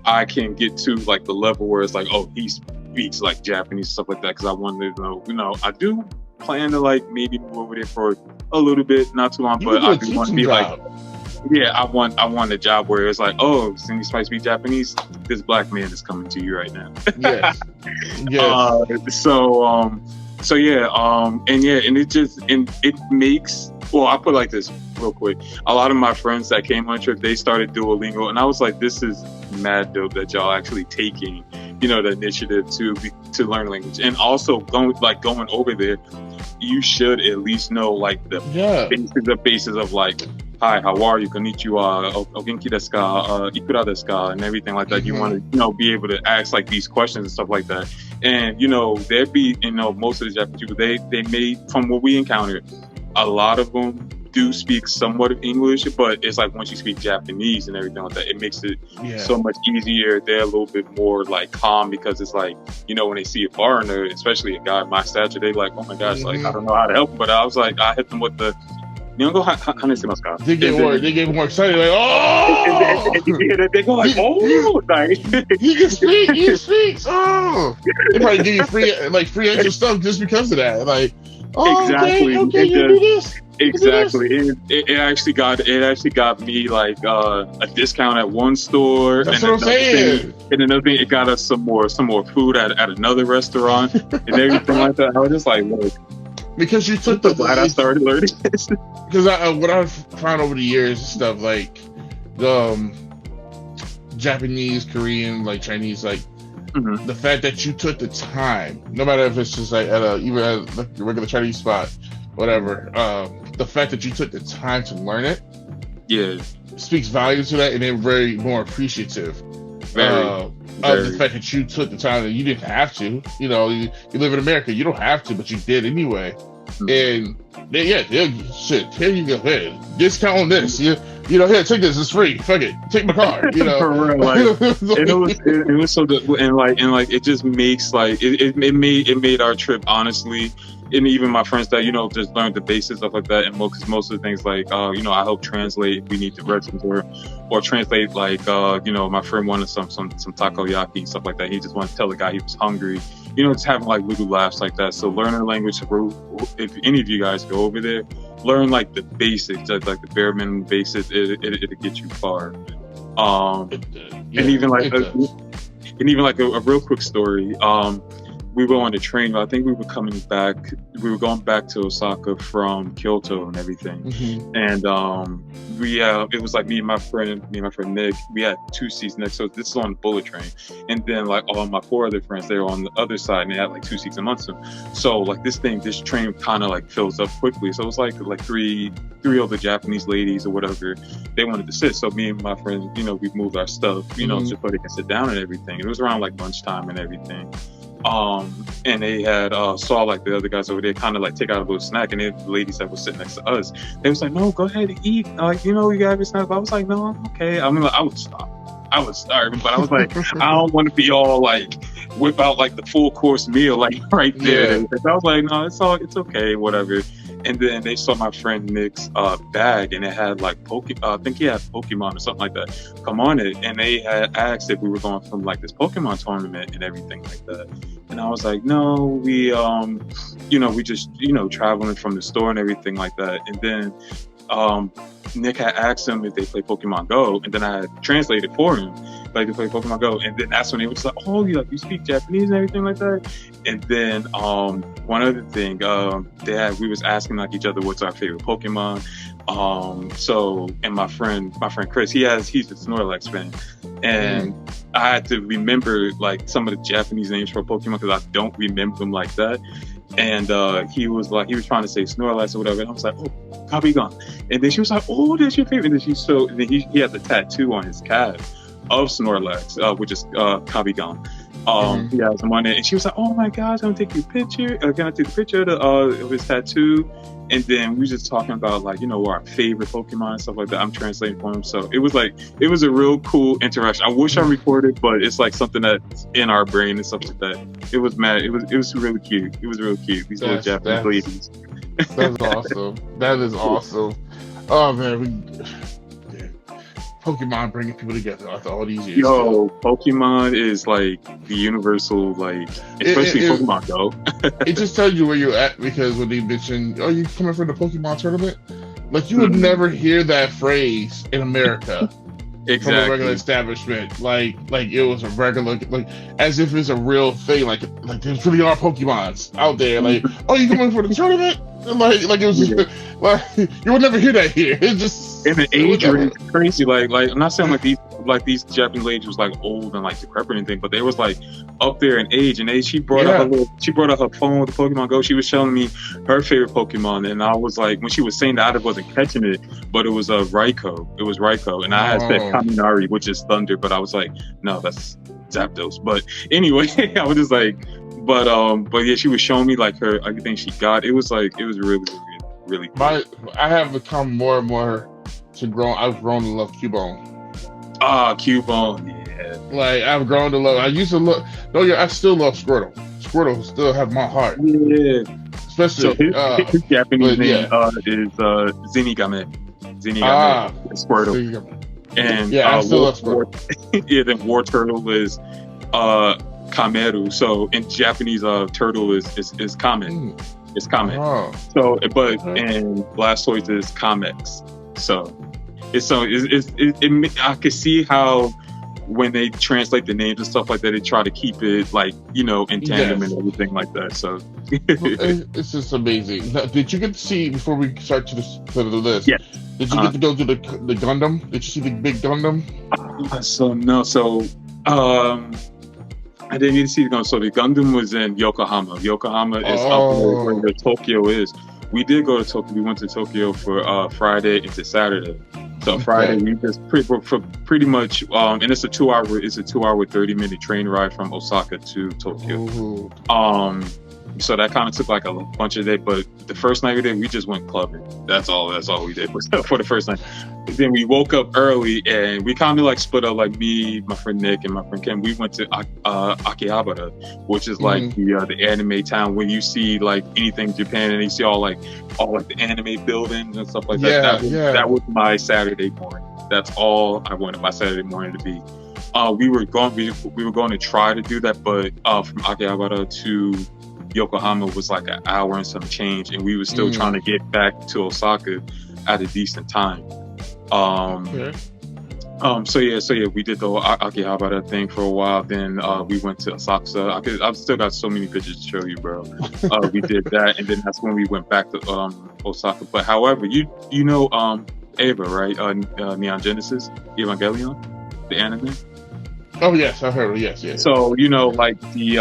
I can get to like the level where it's like, oh, he speaks like Japanese, stuff like that. Because I want to know, I do plan to like maybe move over there for a little bit, not too long, but I do want to be like, I want a job where it's like, oh, since you speak Japanese, this black man is coming to you right now. Yes. And it makes, well, I put it like this real quick. A lot of my friends that came on a trip, they started Duolingo, and I was like, this is mad dope that y'all actually taking, the initiative to learn language. And also going over there, you should at least know like the basis of like, hi, how are you? Konnichiwa, o genki desu ka, ikura desu ka, and everything like that. You want to, be able to ask like these questions and stuff like that. And, there'd be, most of the Japanese people, they may, from what we encountered, a lot of them do speak somewhat of English, but it's like once you speak Japanese and everything like that, it makes it so much easier. They're a little bit more like calm, because it's like, when they see a foreigner, especially a guy my stature, they like, oh my gosh, like, I don't know how to help them. But I was like, I hit them with the, they get more excited, like, oh! They go like, oh! He can speak, he speaks, oh! They probably give you free extra stuff just because of that. Like, oh, exactly. Okay, you do this? Exactly. It actually got me like a discount at one store. That's and what I'm saying. And another thing, it got us some more food at another restaurant and everything like that. I was just like, look, Because you took I'm so glad I started learning this. Because what I've found over the years is stuff like the Japanese, Korean, like Chinese, like the fact that you took the time, no matter if it's just like even at a regular Chinese spot, whatever. The fact that you took the time to learn it, speaks volumes to that, and they're very more appreciative. Of the fact that you took the time, and you didn't have to. You know, you live in America, you don't have to, but you did anyway. And shit, here you go, hey, discount on this. You know, here, take this, it's free. Fuck it, take my card. You know, for real, like, and it was so good, and like it just makes like it made our trip, honestly. And even my friends that, you know, just learned the basics, stuff like that. And because most of the things like, you know, I help translate if we need directions or translate, like, you know, my friend wanted some takoyaki, stuff like that. He just wanted to tell the guy he was hungry, you know, just having like little laughs like that. So learning a language, if any of you guys go over there, learn like the basics, like the bare minimum basics, it'll get you far. And even like a real quick story. We were on the train. I think we were going back to Osaka from Kyoto and everything. And it was like me and my friend Nick. We had 2 seats next. So this is on the bullet train. And then like all my 4 other friends, they were on the other side, and they had like 2 seats amongst them. So like this train kind of like fills up quickly. So it was like 3 other Japanese ladies or whatever. They wanted to sit. So me and my friend, you know, we moved our stuff, you know, just so they can sit down and everything. It was around like lunchtime and everything. And they had saw like the other guys over there kind of like take out a little snack, and the ladies that were sitting next to us, they was like, no, go ahead and eat, like, you know, you got your snack. But I was like, no, I'm okay. I mean, like, I was starving, but I was like, I don't want to be all like whip out like the full course meal like right there. I was like, no, it's okay, whatever. And then they saw my friend Nick's bag, and it had like I think he had Pokemon or something like that come on it. And they had asked if we were going from like this Pokemon tournament and everything like that. And I was like, no, we you know, we just, you know, traveling from the store and everything like that. And then Nick had asked him if they play Pokemon Go, and then I had translated for him, like, to play Pokemon Go. And then that's when he was like, oh, you speak Japanese and everything like that. And then one other thing, we was asking like each other what's our favorite Pokemon. So, and my friend Chris, he's a Snorlax fan, and I had to remember like some of the Japanese names for Pokemon because I don't remember them like that. And he was trying to say Snorlax or whatever, and I was like, oh, Kabigon. And then she was like, oh, that's your favorite. And then he had the tattoo on his calf of Snorlax, which is Kabigon. He has him on it, and she was like, oh my gosh, I'm gonna take your picture. Can I take a picture of his tattoo? And then we were just talking about like, you know, our favorite Pokemon and stuff like that. I'm translating for him. So it was a real cool interaction. I wish I recorded, but it's like something that's in our brain and stuff like that. It was mad. It was really cute. It was real cute. These little Japanese ladies. That's awesome. That is awesome. Oh man, Pokemon bringing people together after all these years. Yo, Pokemon is like the universal, like, especially Pokemon Go. It just tells you where you're at, because when they mention, oh, you coming from the Pokemon tournament? Like, you would never hear that phrase in America. Exactly. From a regular establishment. Like it was a regular, like, as if it's a real thing. Like there's really are Pokemons out there. Like, oh, you coming for the tournament? Like it was just, like, you would never hear that here. It's just, and the age range is crazy. Like I'm not saying like these Japanese ladies was like old and like decrepit or anything, but they was like up there in age. And she brought out her phone with the Pokemon Go. She was showing me her favorite Pokemon, and I was like, when she was saying that, I wasn't catching it, but it was Raikou. It was Raikou, and I had said Kaminari, which is thunder, but I was like, no, that's Zapdos. But anyway, I was just like, but yeah, she was showing me like her everything she got. It was really, really cool. I have become more and more I've grown to love Cubone. Cubone, yeah. Like, I've grown to love. I used to look. No, yeah, I still love Squirtle. Squirtle still have my heart. Yeah. Especially his Japanese name is Zenigame. Zenigame is Squirtle. Zenigame. And I still love Squirtle. Yeah, then War Turtle is Kameru. So in Japanese, turtle is Kamen. It's Comex. Oh. So, but and Blastoise is Comex. So I could see how when they translate the names and stuff like that, they try to keep it like, you know, in tandem and everything like that. So it's just amazing. Now, did you get to see, before we start to the list? Yeah. Did you get to go to the Gundam? Did you see the big Gundam? I didn't get to see the Gundam. So the Gundam was in Yokohama. Yokohama is up where Tokyo is. We did go to Tokyo. We went to Tokyo for Friday into Saturday. So Friday we just pretty much and it's a 2 hour 30-minute train ride from Osaka to Tokyo. Ooh. So that kind of took like a bunch of days, but the first night we did, we just went clubbing. That's all we did for the first night. Then we woke up early and we kind of like split up, like me, my friend Nick, and my friend Ken. We went to Akihabara, which is like the anime town where you see like anything Japan, and you see all like the anime buildings and stuff like that. That was my Saturday morning. That's all I wanted my Saturday morning to be. We were going to try to do that, but from Akihabara to Yokohama was like an hour and some change, and we were still trying to get back to Osaka at a decent time. So we did the Akihabara thing for a while. Then we went to Asakusa. I've still got so many pictures to show you, bro. We did that, and then that's when we went back to Osaka. But however, you know Eva, right? Neon Genesis Evangelion, the anime. Oh yes, I heard. Yes. So like the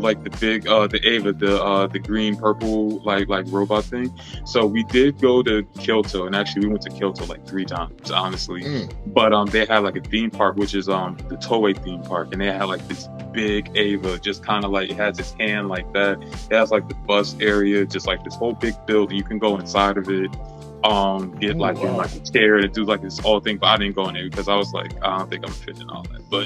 like the big the Ava, the green purple like robot thing. So we did go to Kyoto, and actually we went to Kyoto like 3 times, honestly. But they had like a theme park, which is the Toei theme park, and they had like this big Ava, just kind of like it has its hand like that. It has like the bus area, just like this whole big building. You can go inside of it. Get like in like a chair to do like this whole thing, but I didn't go in there because I was like, I don't think I'm fitting in all that. But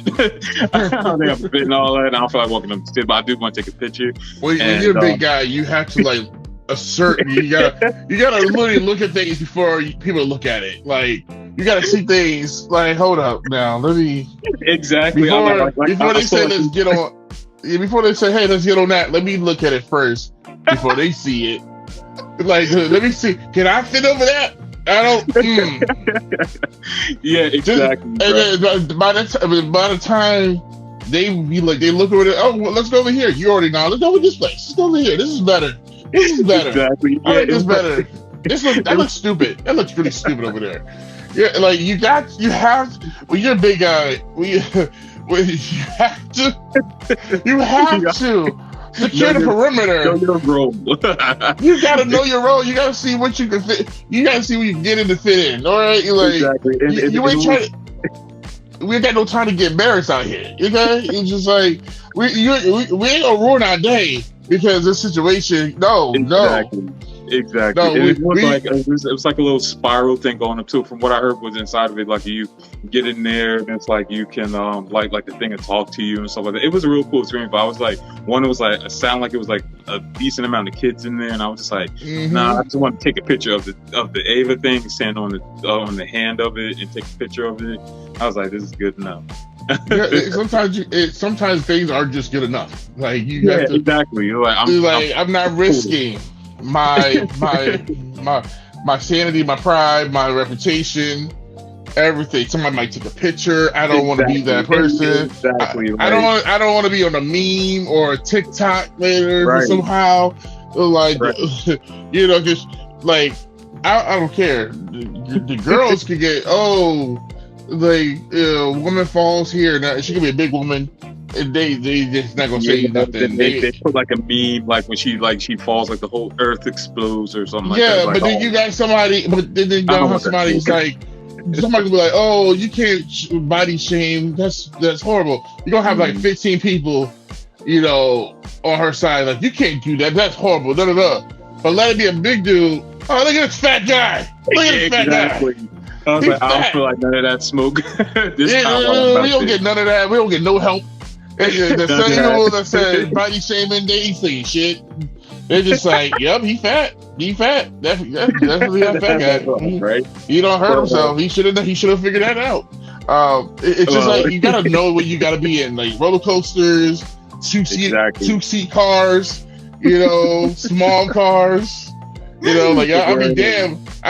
I don't think I'm fitting in all that. I don't feel like walking up the stairs, but I do want to take a picture. Well, when you're a big guy, you have to like assert. You gotta literally look at things before people look at it. Like you gotta see things. Like hold up, now let me exactly before they say let's get on. Before they say hey let's get on that, let me look at it first before they see it. Like, let me see. Can I fit over that? I don't. Yeah, exactly. And then by the time they be like, they look over there. Oh, well, let's go over here. You already know. Let's go with this place. Let's go over here. This is better. Exactly. I like this better. That looks stupid. That looks really stupid over there. Yeah, like you have. When you're a big guy, you have to. Secure the perimeter. Know your role. You gotta know your role. You gotta see what you can fit. You gotta see what you can get in to fit in. All right, like exactly. You ain't trying to. We ain't got no time to get embarrassed out here. Okay, it's just like we ain't gonna ruin our day because this situation. No. Exactly. No, it was like a little spiral thing going up too. From what I heard was inside of it, like you get in there and it's like you can like the thing and talk to you and stuff like that. It was a real cool experience. But I was like, it was like it sounded like it was like a decent amount of kids in there, and I was just like, nah, I just want to take a picture of the Ava thing, stand on the hand of it and take a picture of it. I was like, this is good enough. Sometimes things are just good enough. Like you have to, exactly. You're like, I'm not risking my sanity, my pride, my reputation, everything. Somebody might take a picture. I don't want to be that person. Exactly. I don't want to be on a meme or a TikTok later somehow. Like just like I don't care. The girls could get a woman falls here. Now she could be a big woman. They just not gonna say nothing. They put like a meme, like when she falls, like the whole earth explodes or something like that. Yeah, but then you got somebody, but then you have somebody who's like, somebody will be like, oh, you can't body shame. That's horrible. You're gonna have like 15 people, on her side, like you can't do that. That's horrible. Da da da. But let it be a big dude. Oh, look at this fat guy. Look at this fat guy. I was like, I don't feel like none of that smoke. We don't get none of that. We don't get no help. The same people that said body shaming, they ain't saying shit. They're just like, yep, he fat. Definitely a fat guy. Right? He don't hurt himself. He should have figured that out. It's just like you gotta know what you gotta be in, like roller coasters, two seat cars. small cars. Like I'd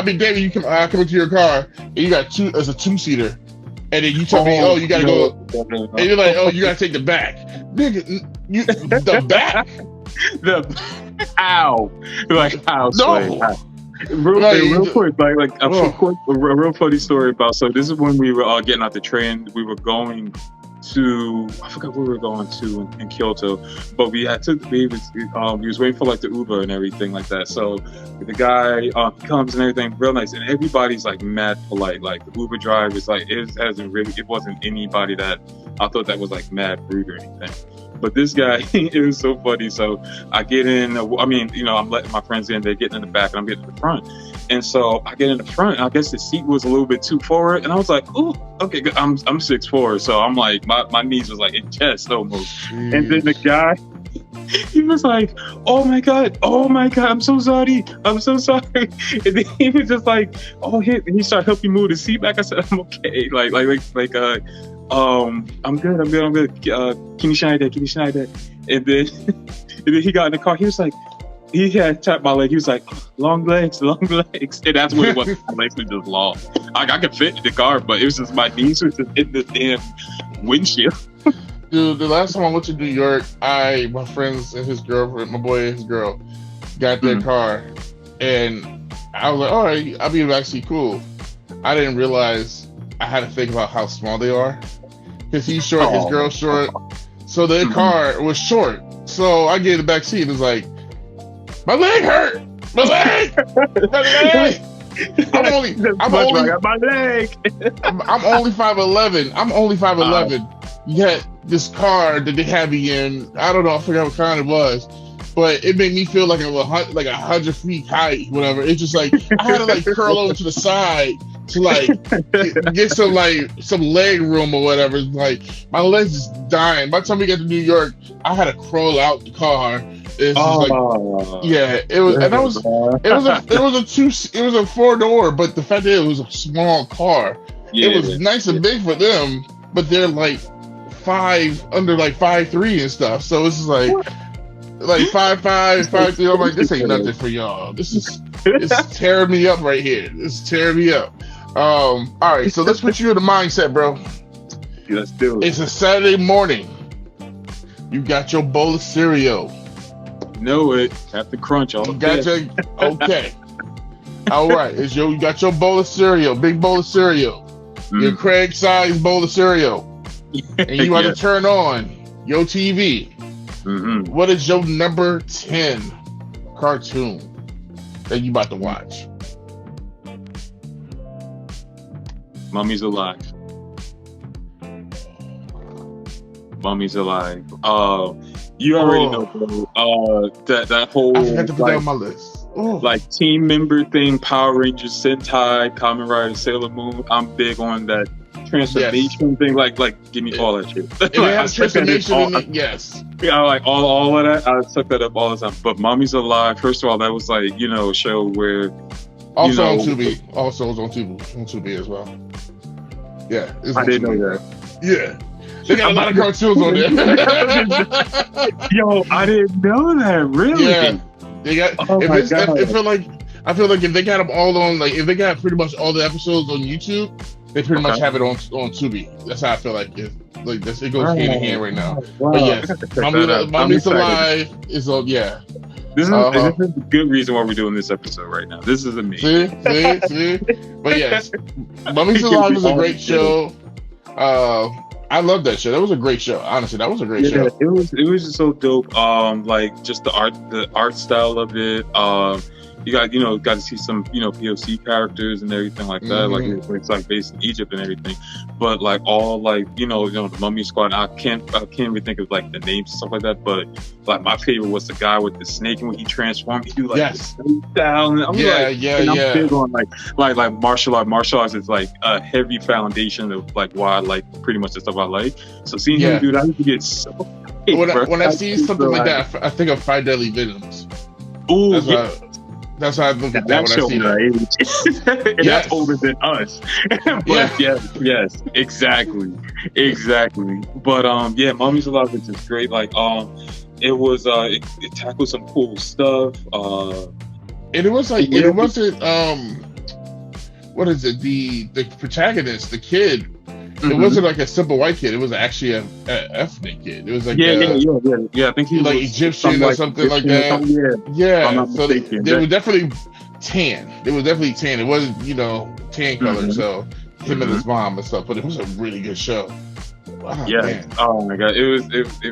be damn if you come into your car and you got it's a 2-seater, and then you tell me, oh, you gotta go, and you're like, oh, you gotta take the back, nigga, the back, how, no. Real quick, a real funny story about. So this is when we were getting out the train. We were going to, I forgot where we were going to in Kyoto, but we was waiting for like the Uber and everything like that. So the guy comes and everything real nice, and everybody's like mad polite. Like the Uber driver's like, it wasn't anybody that I thought that was like mad rude or anything. But this guy, it was so funny. So I get in, I'm letting my friends in, they're getting in the back and I'm getting in the front. And so I get in the front, and I guess the seat was a little bit too forward. And I was like, oh, okay, good. I'm 6'4", so I'm like, my knees was like in chest almost. Jeez. And then the guy, he was like, oh my God, I'm so sorry. And then he was just like, he started helping me move the seat back. I said, I'm okay. I'm good. Can you shine that? And then he got in the car. He was like, he had tapped my leg. He was like, long legs. And that's what it was. My legs were just long. I could fit in the car, but it was just my knees were just in the damn windshield. Dude, the last time I went to New York, my friends and his girlfriend, my boy and his girl, got their car, and I was like, all right, I'll be in the backseat, cool. I didn't realize I had to think about how small they are, because he's short, his girl's short, so their car was short. So I get in the backseat, and it's like, my leg hurt, my leg. I'm only 5'11". I'm only 5'11". Yet this car that they had me in, I don't know, I forgot what kind it was, but it made me feel like I'm 100 feet high, whatever. It's just like I had to like curl over to the side to like get some leg room or whatever. Like my legs is dying. By the time we got to New York, I had to crawl out the car. It's just it was, and it was a 4-door, but the fact that it was a small car, it was nice and big for them, but they're like under 5'3" and stuff. So it's just like 5'5", 5'3". I'm like, this ain't nothing for y'all. It's tearing me up right here. It's tearing me up. All right, so let's put you in the mindset, bro. Yeah, let's do it. It's a Saturday morning. You got your bowl of cereal. Know it. Have to crunch all day. Okay. All right. You got your bowl of cereal, big bowl of cereal, your Craig size bowl of cereal, and you got to turn on your TV. Mm-hmm. What is your number 10 cartoon that you about to watch? Mummy's Alive. You already know, bro. That whole I forgot to put that on my list. Like team member thing, Power Rangers, Sentai, Kamen Rider, Sailor Moon. I'm big on that transformation thing. Like give me all that shit. If it has transformation in it, yes. Yeah, like all of that. I suck that up all the time. But Mummy's Alive. First of all, that was like a show where also on Tubi. Also was on Tubi as well. Yeah, I didn't know that. Yeah. They got a lot of cartoons on there. Yo, I didn't know that. Really? Yeah. They got. I feel like if they got them all on, like if they got pretty much all the episodes on YouTube, they pretty much have it on Tubi. That's how I feel like it. Like this, it goes hand in hand right now. Wow. But yes, Mommy's Alive is on. Yeah. This is a good reason why we're doing this episode right now. This is amazing. See. But yes, Mummy's Alive is a great show. I love that show. That was a great show. Honestly, that was a great show. It was just so dope. Like just the art style of it. You got to see some POC characters and everything like that. Mm-hmm. Like it's like based in Egypt and everything. But like all the Mummy Squad. I can't even think of like the names and stuff like that. But like my favorite was the guy with the snake, and when he transformed, he do like down. I'm big on like martial arts. Martial arts is like a heavy foundation of like why I like pretty much the stuff I like. So seeing him do that, I used to get so. When I see something like that, I think of Five Deadly Venoms. Ooh, that's how I look at that when I see that. And that's older than us. But yes, exactly. Exactly. But yeah, Mommy's Alive is just great. Like it was it tackled some cool stuff. And it was like, and Yeah, it wasn't what is it? The protagonist, the kid. It mhm. wasn't like a simple white kid. It was actually a ethnic kid. It was like Yeah. I think he like was Egyptian or like something like Egyptian or that. something. Yeah, if I'm Yeah. not So mistaken. they were definitely tan. They were definitely tan. It wasn't tan color. Mhm, So him and mhm. his mom and stuff. But it was a really good show. Oh Yeah. man. Oh my god, it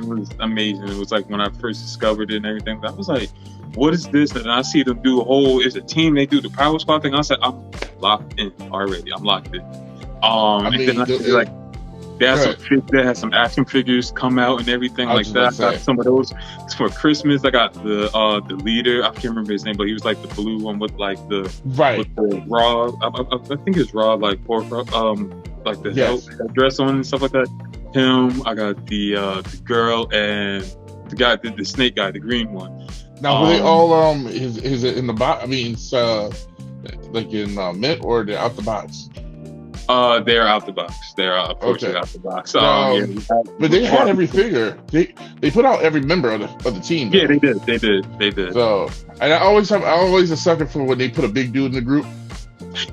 was amazing. It was like when I first discovered it and everything. I was like, "What is this?" And I see them do a whole. It's a team. They do the power squad thing. I said, "I'm locked in already. I'm locked in." I And then mean, I see like good. they had some action figures come out and everything I was like just about that. I to got say. some of those for Christmas. I got the leader. I can't remember his name, but he was like the blue one with like Right. with the raw. I think it's raw like pork. Like the Yes. dress on and stuff like that. Him. I got the girl and the guy, the snake guy, the green one. Now were they Um, all is it in the box? I mean, it's like in mint or they're out the box? they're out the box. They're unfortunately Okay. out the box. Now, Yeah, but they had every figure. They put out every member of the team. yeah, Though. they did. So, and I always a sucker for when they put a big dude in the group.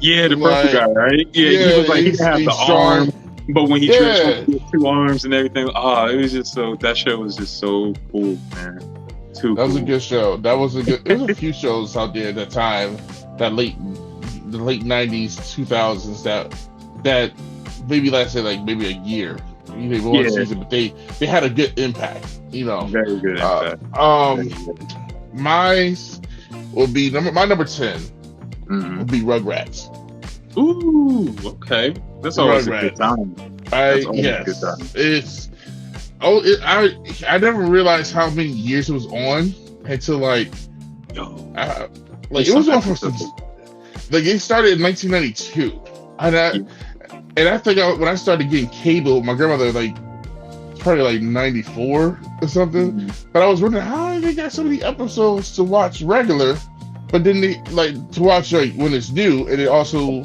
Yeah, the purple Like, guy, right? Yeah, he was like he didn't have he's the strong. arm, but when he Yeah, transformed with 2 arms and everything, it was just so that show was just so cool, man. Too that was a cool. good show. That was a good. There was a few shows out there at that time, the late '90s, 2000s that maybe lasted like maybe a year. You know, one Yeah, season, but they had a good impact. very good Uh, impact. um, Very good. mine will be my number 10 Mhm. will be Rugrats. Ooh, okay. That's always a good Rugrats. time. That's always a good Yes, time. it's I never realized how many years it was on until Yo, like there's it was some on for episodes. like it started in 1992, and I think when I started getting cable, my grandmother like probably like 94 or something. Mhm. But I was wondering how they got so many episodes to watch regular, but then they like to watch like when it's new, and it also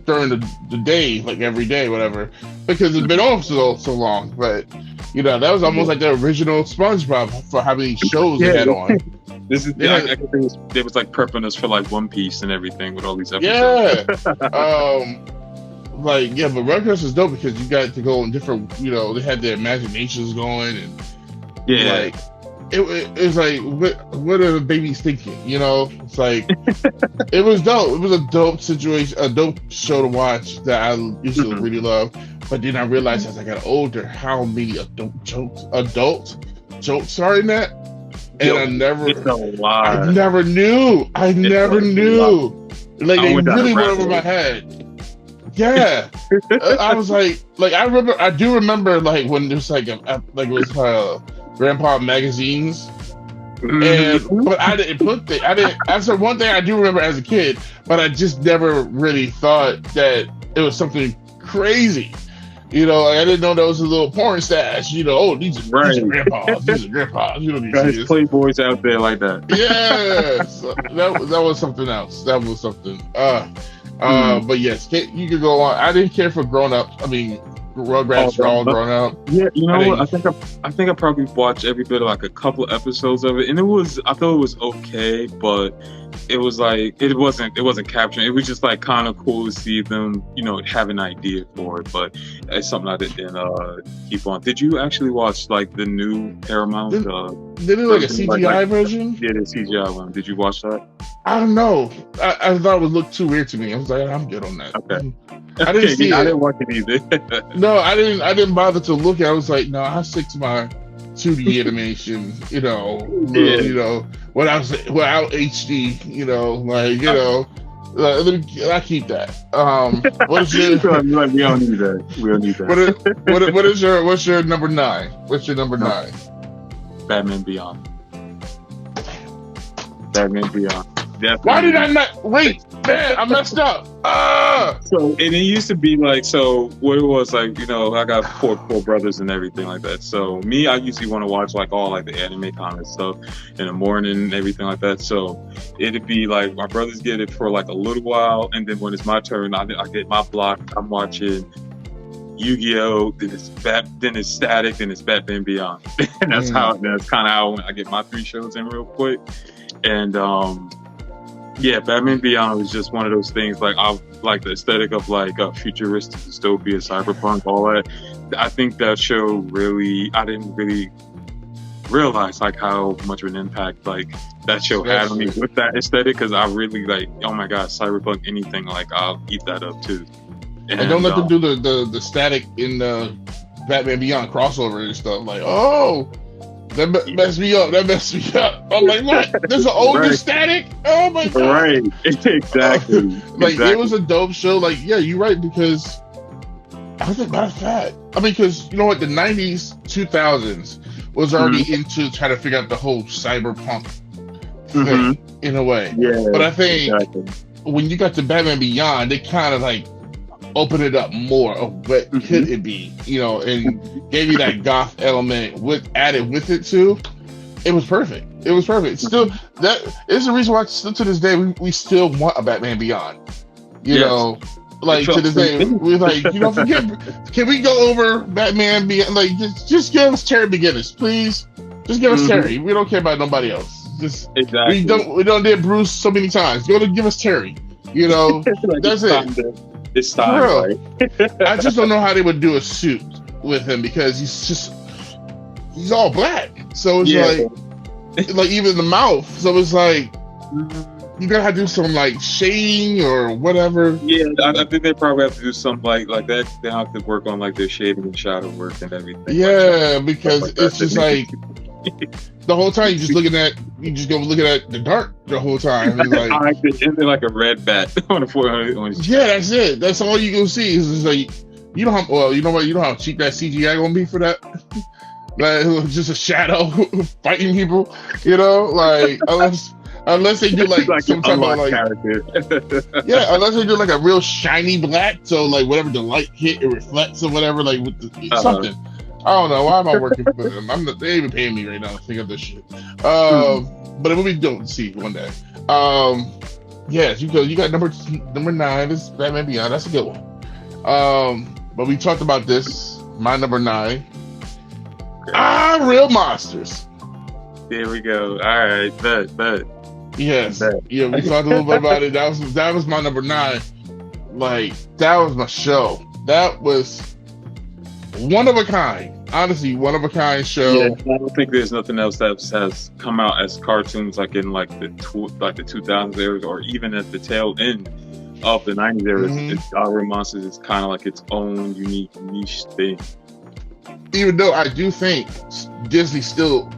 during the day, like every day, whatever, because it's been off so long. But that was almost like the original SpongeBob for how many shows they had on. This is Yeah. I think they was like prepping us for like One Piece and everything with all these Yeah. episodes. But Rugrats is dope because you got to go in different, they had their imaginations going, and Yeah. like it was like what are the babies thinking? It's like it was dope. It was a dope situation, a dope show to watch that I used to Mhm. really love. But then I realized as I got older how many adult jokes are in that, and Yo, I it's a lot. never knew. I never a knew. Like I they went down really a went rabbit over my hole. head. Yeah, I was like I do remember like when there's like like it was Grandpa magazines, and Mhm. but I didn't put I didn't. That's the one thing I do remember as a kid, but I just never really thought that it was something crazy. Like I didn't know that was a little porn stash. These are Right. grandpas. These are grandpas. These Guys, kids. playboys out there like that. Yeah, so that was something else. That was something. But yes, you could go on. I didn't care for grown up. I mean, Rugrats are all grown up. Yeah, you know I what? I think I probably watched every bit of like a couple episodes of it, and I thought it was okay, but it was like it wasn't capturing. It was just like kind of cool to see them, have an idea for it, but it's something I didn't keep on. Did you actually watch like the new Paramount? Did they do like a version, CGI version? Yeah, the CGI one. Did you watch that? I don't know. I thought it would look too weird to me. I was like, I'm good on that. Okay. I didn't see I it. didn't watch it either. No, I didn't bother to look at it. I was like, no, I stick to my 2D animation, without HD, I keep that. What is your Like, we don't need that. We don't need that. what's your number 9? What's your number 9? Batman Beyond. Batman Beyond. Definitely. Why did I not wait? Man, I messed up. So, and it used to be like, so what it was like, I got four brothers and everything like that. So me, I usually want to watch like all like the anime kind of stuff in the morning and everything like that. So it'd be like my brothers get it for like a little while, and then when it's my turn, I get my block. I'm watching Yu-Gi-Oh, then it's Static, then it's Batman Beyond, and that's kind of how I get my 3 shows in real quick. And yeah, Batman Beyond was just one of those things. Like I like the aesthetic of like futuristic dystopia, cyberpunk, all that. I think that show I didn't really realize like how much of an impact like that show had on me with that aesthetic, because I really like, oh my god, cyberpunk, anything, like I'll eat that up too. And don't let them do the Static in the Batman Beyond crossover and stuff. Like, oh, that messed me up. I'm like, what? There's an older Static? Oh my god! Right, exactly. Like it was a dope show. Like, yeah, you're right, because I was like, matter of fact, I mean, because you know what, the 90s, 2000s was already into trying to figure out the whole cyberpunk thing in a way. Yeah, but I think when you got to Batman Beyond, they kind of like opened it up more of what could it be, you know, and gave you that goth element added with it too. It was perfect. Still, that is the reason why still to this day we still want a Batman Beyond. You know, like to this day we're like, you know, can we go over Batman Beyond? Like just give us Terry McGinnis, please. Just give us Terry. We don't care about nobody else. Just we don't did Bruce so many times. Give us Terry. You know, like that's it. It's time, I just don't know how they would do a suit with him, because he's all black. So it's like even the mouth. So it's like you gotta have to do some like shading or whatever. Yeah, I think they probably have to do something like that. They have to work on like their shading and shadow work and everything. Yeah, like because like it's just like the whole time you just go looking at the dark the whole time. It's like, like a red bat on the forehead. Yeah, that's it. That's all you gonna see. Is like you know how cheap that CGI gonna be for that. Like just a shadow fighting people. You know, like unless they do like some type of like character. unless they do like a real shiny black, so like whatever the light hit, it reflects or whatever, like with something. I don't know. Why am I working for them? They ain't even paying me right now to think of this shit. But it will be dope to see one day. Yes, you got number 9. This is Batman Beyond. That's a good one. But we talked about this. My number 9. Real Monsters. There we go. All right, bet. Yes. Yeah, we talked a little bit about it. That was my number 9. Like, that was my show. That was one of a kind. Honestly, one of a kind show. Yeah, I don't think there's nothing else that has come out as cartoons like in like the 2000s era, or even at the tail end of the 90s era. Real Monsters is kind of like its own unique niche thing. Even though I do think Disney sold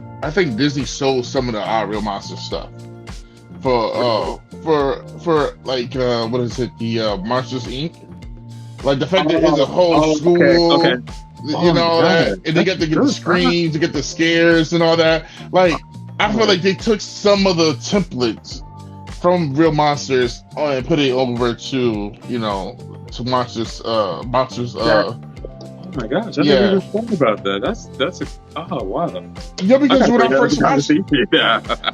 some of the Real Monsters stuff for like what is it, the Monsters Inc. Like the fact that it's a whole school. Okay. You know, and they get to get the screams, to get the scares and all that. Like, I feel like they took some of the templates from Real Monsters and put it over to, you know, to Monsters. Oh my gosh, I never even thought about that. That's oh wow. Yeah, because when I first watched it,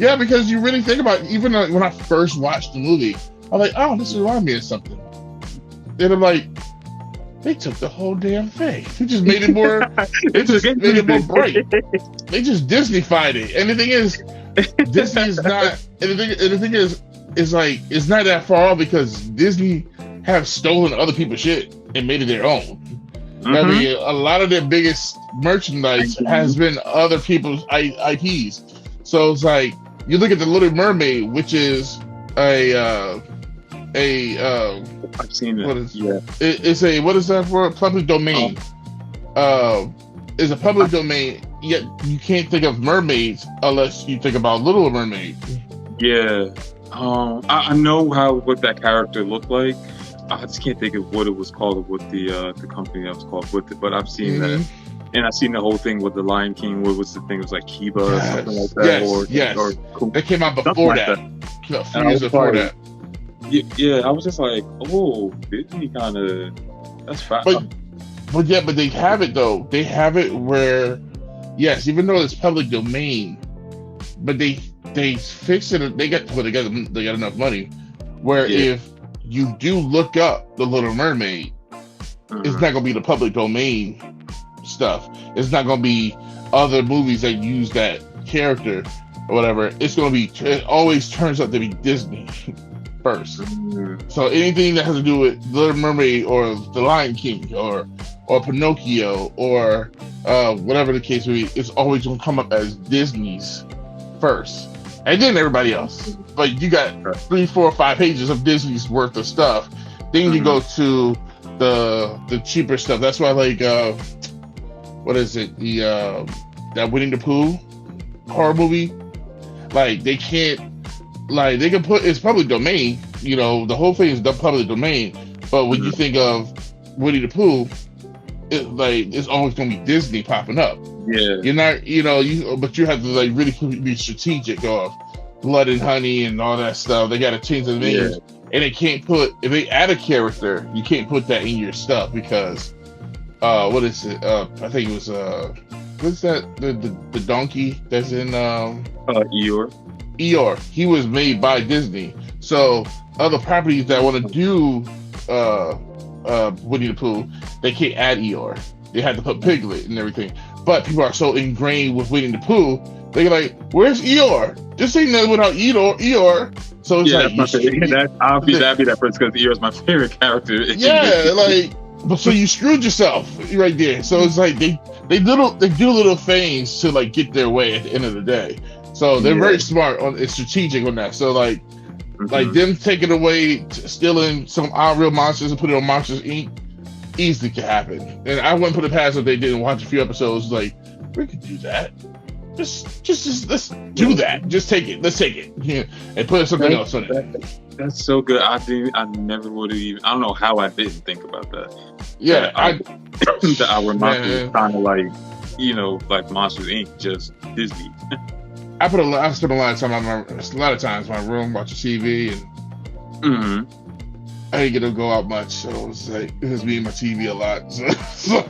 yeah, because you really think about it, even when I first watched the movie, I'm like, oh, this reminds me of something. And I'm like, they took the whole damn thing. They just made it more. They just made it more bright. They just Disney-fied it. And the thing is, Disney is not. And the thing is like it's not that far off, because Disney have stolen other people's shit and made it their own. I mean, a lot of their biggest merchandise has been other people's IPs. So it's like you look at the Little Mermaid, which is I've seen it. It's a, what is that for? Public domain. It's a public domain. Yet you can't think of mermaids unless you think about Little Mermaid. Yeah. I know what that character looked like. I just can't think of what it was called, what the company that was called with it. But I've seen that, and I've seen the whole thing with the Lion King. What was the thing? It was like Kiba or something like that. Yes. Or that came out before that. A few years before that. Yeah, I was just like, oh, Disney kind of, that's fine. But they have it though. They have it where, yes, even though it's public domain, but they fix it. They got enough money where if you do look up the Little Mermaid, It's not gonna be the public domain stuff. It's not gonna be other movies that use that character or whatever. It's gonna be. It always turns out to be Disney first. So anything that has to do with Little Mermaid or The Lion King or Pinocchio or whatever the case may be, it's always gonna come up as Disney's first, and then everybody else. But you got 3, 4, 5 pages of Disney's worth of stuff. Then you go to the cheaper stuff. That's why, like, what is it? That Winnie the Pooh horror movie. Like, they can't, like, they can put, it's public domain. You know, the whole thing is the public domain. But when you think of Winnie the Pooh, it's always gonna be Disney popping up. Yeah, you're not, but you have to like really be strategic of Blood and Honey and all that stuff. They got to change the names, and they can't put, if they add a character, you can't put that in your stuff because what is it? I think it was what's that? The donkey that's in Eeyore. Eeyore. He was made by Disney, so other properties that want to do Winnie the Pooh, they can't add Eeyore. They had to put Piglet and everything. But people are so ingrained with Winnie the Pooh, they're like, "Where's Eeyore? This ain't nothing without Eeyore." So it's like, that'd be that person because Eeyore's my favorite character. Yeah, like, but so you screwed yourself right there. So it's like they do little things to like get their way at the end of the day. So they're very smart and strategic on that. So like them taking away, stealing some Real Monsters and put it on Monsters Inc. easily could happen. And I wouldn't put it past if they didn't watch a few episodes. Like, we could do that. Just let's do that. Just take it. Let's take it. Yeah, and put something else on it. That's so good. I never would have even. I don't know how I didn't think about that. Yeah, that our monsters kind of like, like Monsters Inc. Just Disney. I spent a lot of time in my room watching TV, and I didn't get to go out much, so it was me and my TV a lot. So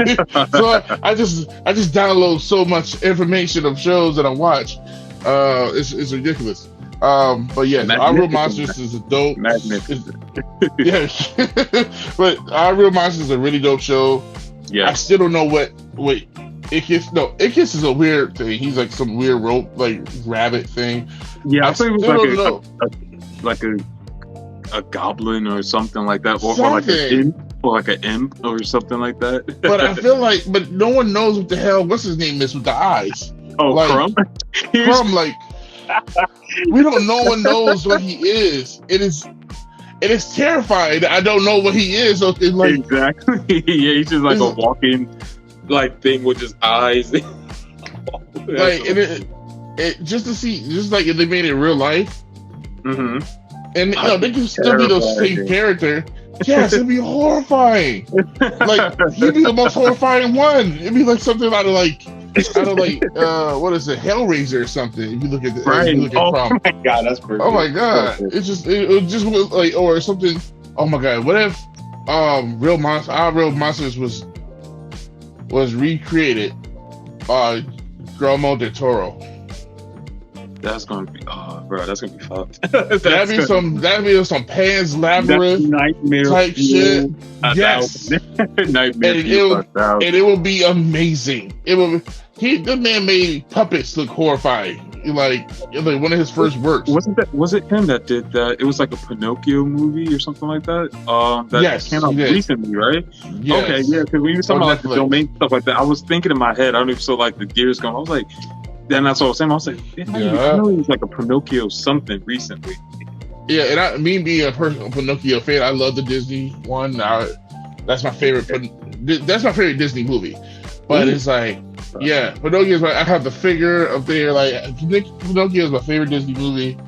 I just download so much information of shows that I watch. It's ridiculous. But yeah, Our Real Monsters is a dope. Yeah, but Our Real Monsters is a really dope show. Yeah, I still don't know what Ickis. No, Ickis is a weird thing. He's like some weird rope, like rabbit thing. Yeah, I thought it was like a goblin or something like that, or like an imp or something like that. But I feel like, no one knows what the hell what's his name is with the eyes. Oh, like, Crumb. Crumb, like no one knows what he is. It is terrifying. I don't know what he is. So it's like, exactly. Yeah, he's just like a walking like thing with just eyes. Like, and it just to see, just like if they made it real life. And they can still be those same character. Yes, it'd be horrifying. Like, he'd be the most horrifying one. It'd be like something out of what is it, Hellraiser or something. If you look at oh my god, that's perfect. Oh my god, it's just it just was like, or something. Oh my god, what if Our Real Monsters was recreated by Guillermo del Toro? That's gonna be, that's gonna be fucked. That'd be some Pan's Labyrinth nightmare type shit. Yes, nightmare. And it will be amazing. The man made puppets look horrifying. Like one of his first works. Was it him that did that? It was like a Pinocchio movie or something like that. That came out recently, right? Yes. Okay, yeah. Because when you were talking about like the domain stuff like that, I was thinking in my head. I don't even feel like the gears going. I was like. Then that's what I was saying. I was like, I know it was like a Pinocchio something recently. Yeah, and me being a personal Pinocchio fan, I love the Disney one. That's my favorite. That's my favorite Disney movie. But it's like, yeah, Pinocchio is I have the figure up there. Like, Pinocchio is my favorite Disney movie.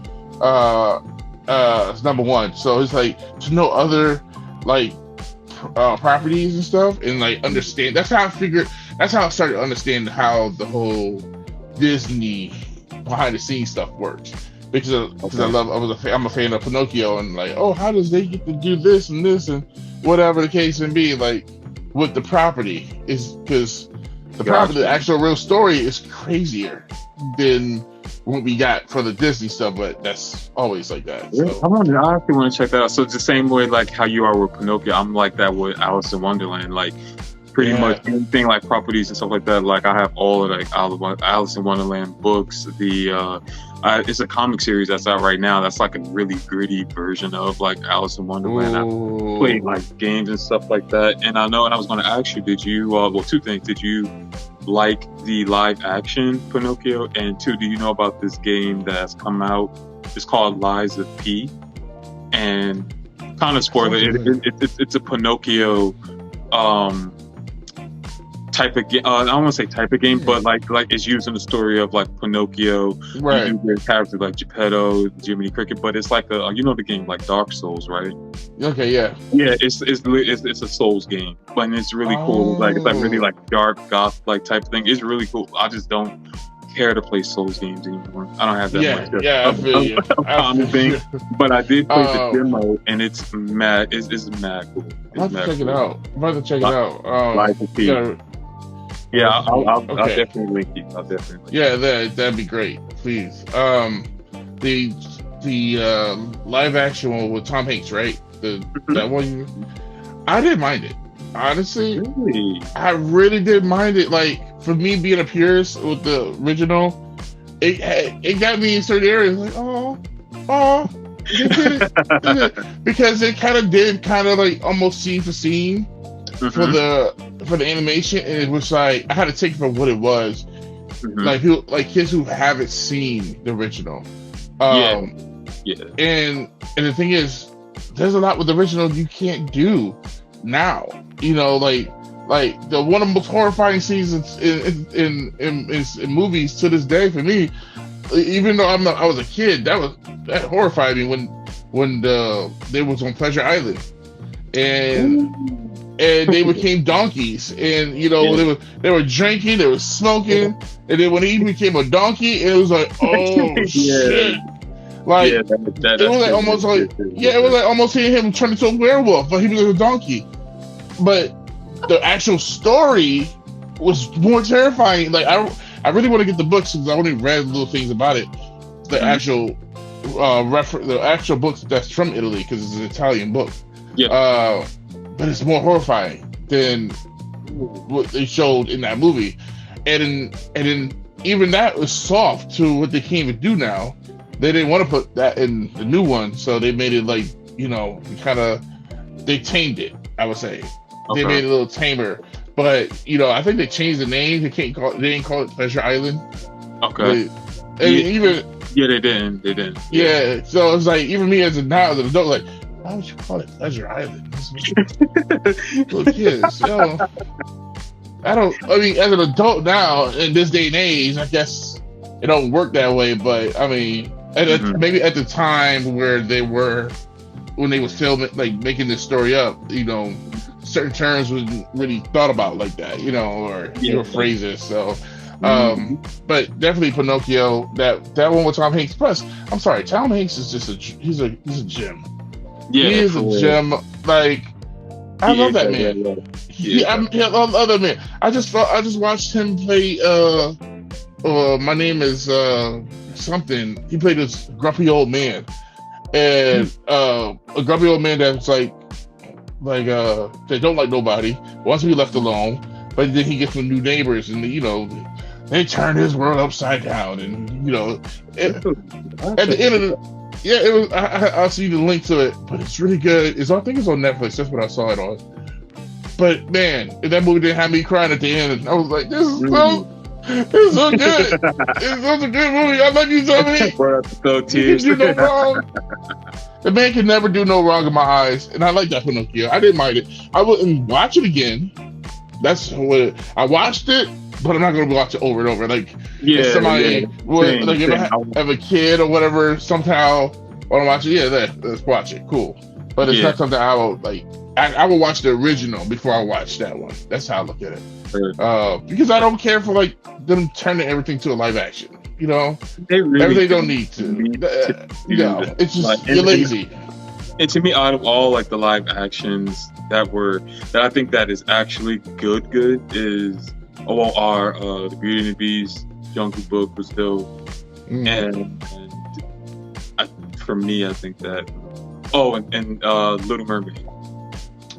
It's number one. So it's like to know other like properties and stuff, and like understand. That's how I started to understand how the whole Disney behind the scenes stuff works, because I'm a fan of Pinocchio, and like, oh, how does they get to do this and whatever the case may be, like with the property is because the property, the actual real story is crazier than what we got for the Disney stuff, but that's always like that. Yeah, So. I actually want to check that out. So it's the same way like how you are with Pinocchio. I'm like that with Alice in Wonderland. Like pretty much anything like properties and stuff like that. Like I have all of like Alice in Wonderland books. It's a comic series that's out right now. That's like a really gritty version of like Alice in Wonderland. Ooh. I played like games and stuff like that. And I was going to ask you, did you? Well, two things. Did you like the live action Pinocchio? And two, do you know about this game that has come out? It's called Lies of P. And kind of spoiler, it's a Pinocchio type of game. I don't want to say type of game, but like it's using the story of like Pinocchio. Right. You do characters like Geppetto, Jiminy Cricket, but it's like the game like Dark Souls, right? Okay, yeah. Yeah, it's a Souls game, but it's really cool. Like it's like really like dark goth like type of thing. It's really cool. I just don't care to play Souls games anymore. I don't have that much. Yeah, I feel you. Thing. But I did play the demo, and it's mad. It's mad cool. I'm about to check it out. Live of P. Yeah, I'll definitely link you. Yeah, that'd be great. Please. The live action one with Tom Hanks, right? That one. I didn't mind it. Honestly, really? I really didn't mind it. Like for me being a purist with the original, it got me in certain areas. Like they did it. Because it kind of like almost scene for scene for the animation, and it was like I had to take it for what it was. Like kids who haven't seen the original. And the thing is, there's a lot with the original you can't do now. Like the one of the most horrifying scenes in movies to this day for me, even though I was a kid, that horrified me when they was on Pleasure Island and they became donkeys, and they were drinking, they were smoking, and then when he became a donkey, it was like, oh shit. Like it was like almost like it was like almost seeing him turn into a werewolf, but he was a donkey. But the actual story was more terrifying. Like I really want to get the books because I only read little things about it. The actual the actual books that's from Italy because it's an Italian book. Yeah. But it's more horrifying than what they showed in that movie, and then even that was soft to what they can't even do now. They didn't want to put that in the new one, so they made it like they tamed it. I would say they made it a little tamer, but I think they changed the name. They didn't call it Pleasure Island. Okay. They didn't. Yeah, so it's like even me as an adult, like, why would you call it Pleasure Island? Little kids, I mean, as an adult now in this day and age, I guess it don't work that way. But I mean, maybe at the time when they was filming, like making this story up, certain terms wasn't really thought about like that, or phrases. So, but definitely Pinocchio. That one with Tom Hanks. Plus, I'm sorry, Tom Hanks is just he's a gem. Yeah, he is a gem. Like I love that man. I love that man. I just watched him play. My Name Is something. He played this grumpy old man, and a grumpy old man that's like they don't like nobody. Wants to be left alone, but then he gets some new neighbors, and they turn his world upside down, and at the end of the. Yeah, it was. I'll see the link to it, but it's really good. I think it's on Netflix. That's what I saw it on. But man, that movie didn't have me crying at the end. And I was like, this is so good. It's such a good movie. I love you, Tommy. You can do no wrong. The man can never do no wrong in my eyes, and I like that Pinocchio. I didn't mind it. I wouldn't watch it again. That's what I watched it. But I'm not going to watch it over and over. Like, if somebody would, like, if I have a kid or whatever, somehow want to watch it, let's watch it. Cool. But it's not something I will, like, I will watch the original before I watch that one. That's how I look at it. Because I don't care for, like, them turning everything to a live action. They really everything don't need to. It's just, like, you're lazy. And to me, out of all, like, the live actions that I think that is actually good is... the Beauty and the Beast, Jungle Book was still and for me, I think that. Oh, and Little Mermaid.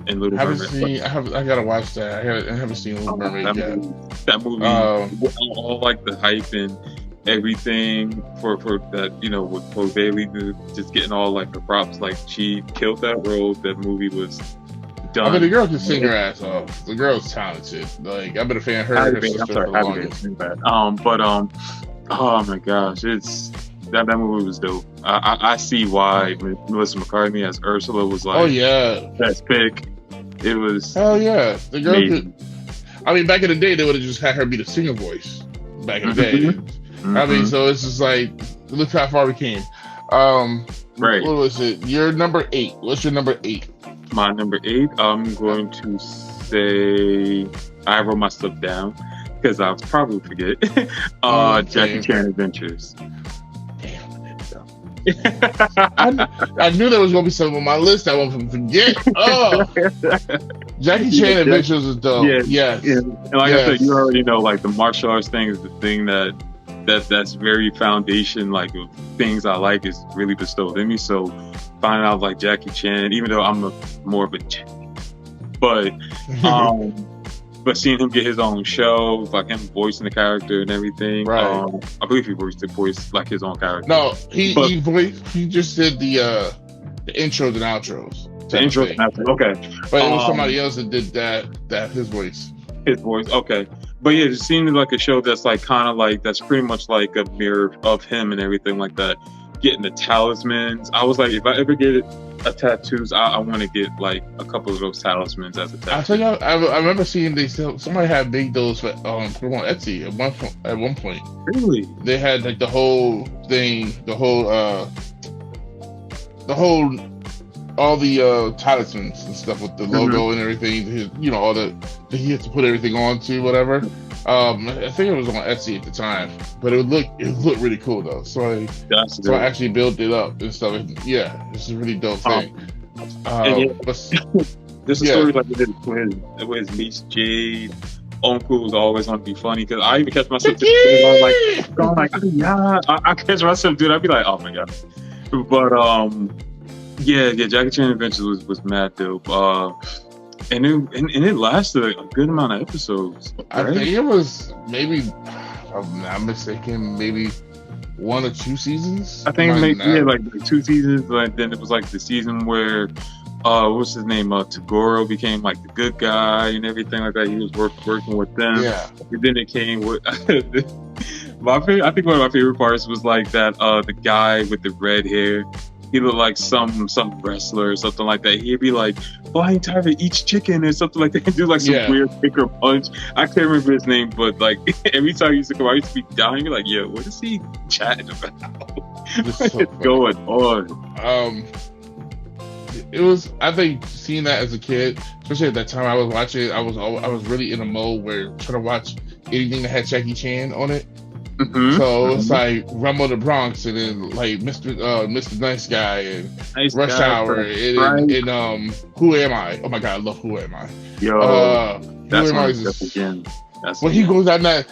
And Little Mermaid. I gotta watch that. I haven't seen Little Mermaid yet. That movie, all like the hype and everything for that, with Chloe Bailey just getting all like the props, like she killed that role. That movie was done. I mean, the girl can sing her ass off. The girl's talented. Like, I've been a fan of her and her sister for the longest. Oh my gosh, that movie was dope. I see why Melissa McCarthy as Ursula was like, oh yeah, that's pick. It was. Oh yeah, the girl could. I mean, back in the day, they would have just had her be the singer voice. Back in the day, I mean, so it's just like, look how far we came. Right. What was it? Your number 8. What's your number 8? My number 8. I'm going to say I wrote my stuff down because I was probably forget. Jackie Chan Adventures. I knew there was gonna be something on my list I won't forget. Oh, Jackie Chan Adventures is dope. Yes. And like I said, you already know, like the martial arts thing is the thing that's very foundation, like of things I like, is really bestowed in me. So finding out like Jackie Chan, even though I'm more of a but seeing him get his own show, like him voicing the character and everything. Right. I believe he voiced like his own character. No, he just did the intros and outros. The intros and outros. Okay. But it was somebody else that did that his voice. His voice. Okay. But yeah, it seemed like a show that's like kind of like, that's pretty much like a mirror of him and everything like that. Getting the talismans. I was like, if I ever get a tattoos, I want to get like a couple of those talismans as a tattoo. I think I remember seeing somebody had made those for on Etsy at one point. Really? They had like the whole thing, all the talismans and stuff with the logo and everything. All the he had to put everything onto whatever. I think it was on Etsy at the time, but it looked really cool though. So I actually built it up and stuff. Yeah, it's a really dope thing. There's a story like with his niece Jade. Uncle was always on to be funny because I even catch myself going like, yeah, I catch myself, dude. I'd be like, oh my god. But yeah, Jackie Chan Adventures was mad dope. And it lasted a good amount of episodes. Right? I think it was maybe, if I'm not mistaken, maybe 1 or 2 seasons. I think like 2 seasons. Like then it was like the season where what's his name? Tagoro became like the good guy and everything like that. He was working with them. Yeah. And then it came with I think one of my favorite parts was like that the guy with the red hair. He looked like some wrestler or something like that. He'd be like, Flying Tiger eats chicken or something like that. He'd do like some weird kicker punch. I can't remember his name, but like every time he used to come out, I used to be dying. Be like, yo, what is he chatting about? What's going on? It was, I think, seeing that as a kid, especially at that time I was watching, I was really in a mode where trying to watch anything that had Jackie Chan on it. So it's like Rumble the Bronx, and then like Mr. Nice Guy and Rush Hour, and Who Am I? Oh my god, I love Who Am I? Yo, that's again. When he goes down that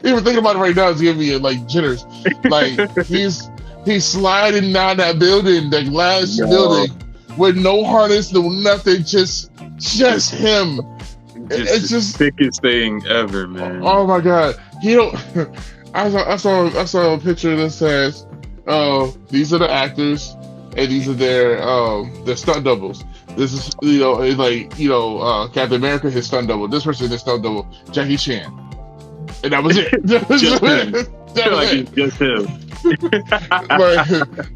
even thinking about it right now is giving me like jitters. Like he's sliding down that building, that glass building, with no harness, no nothing, just him. It's just the thickest thing ever, man. Oh my god! I saw a picture that says, these are the actors, and these are their stunt doubles. This is Captain America, his stunt double. This person, his stunt double, Jackie Chan, and that was it. Just him. It's just him. Like,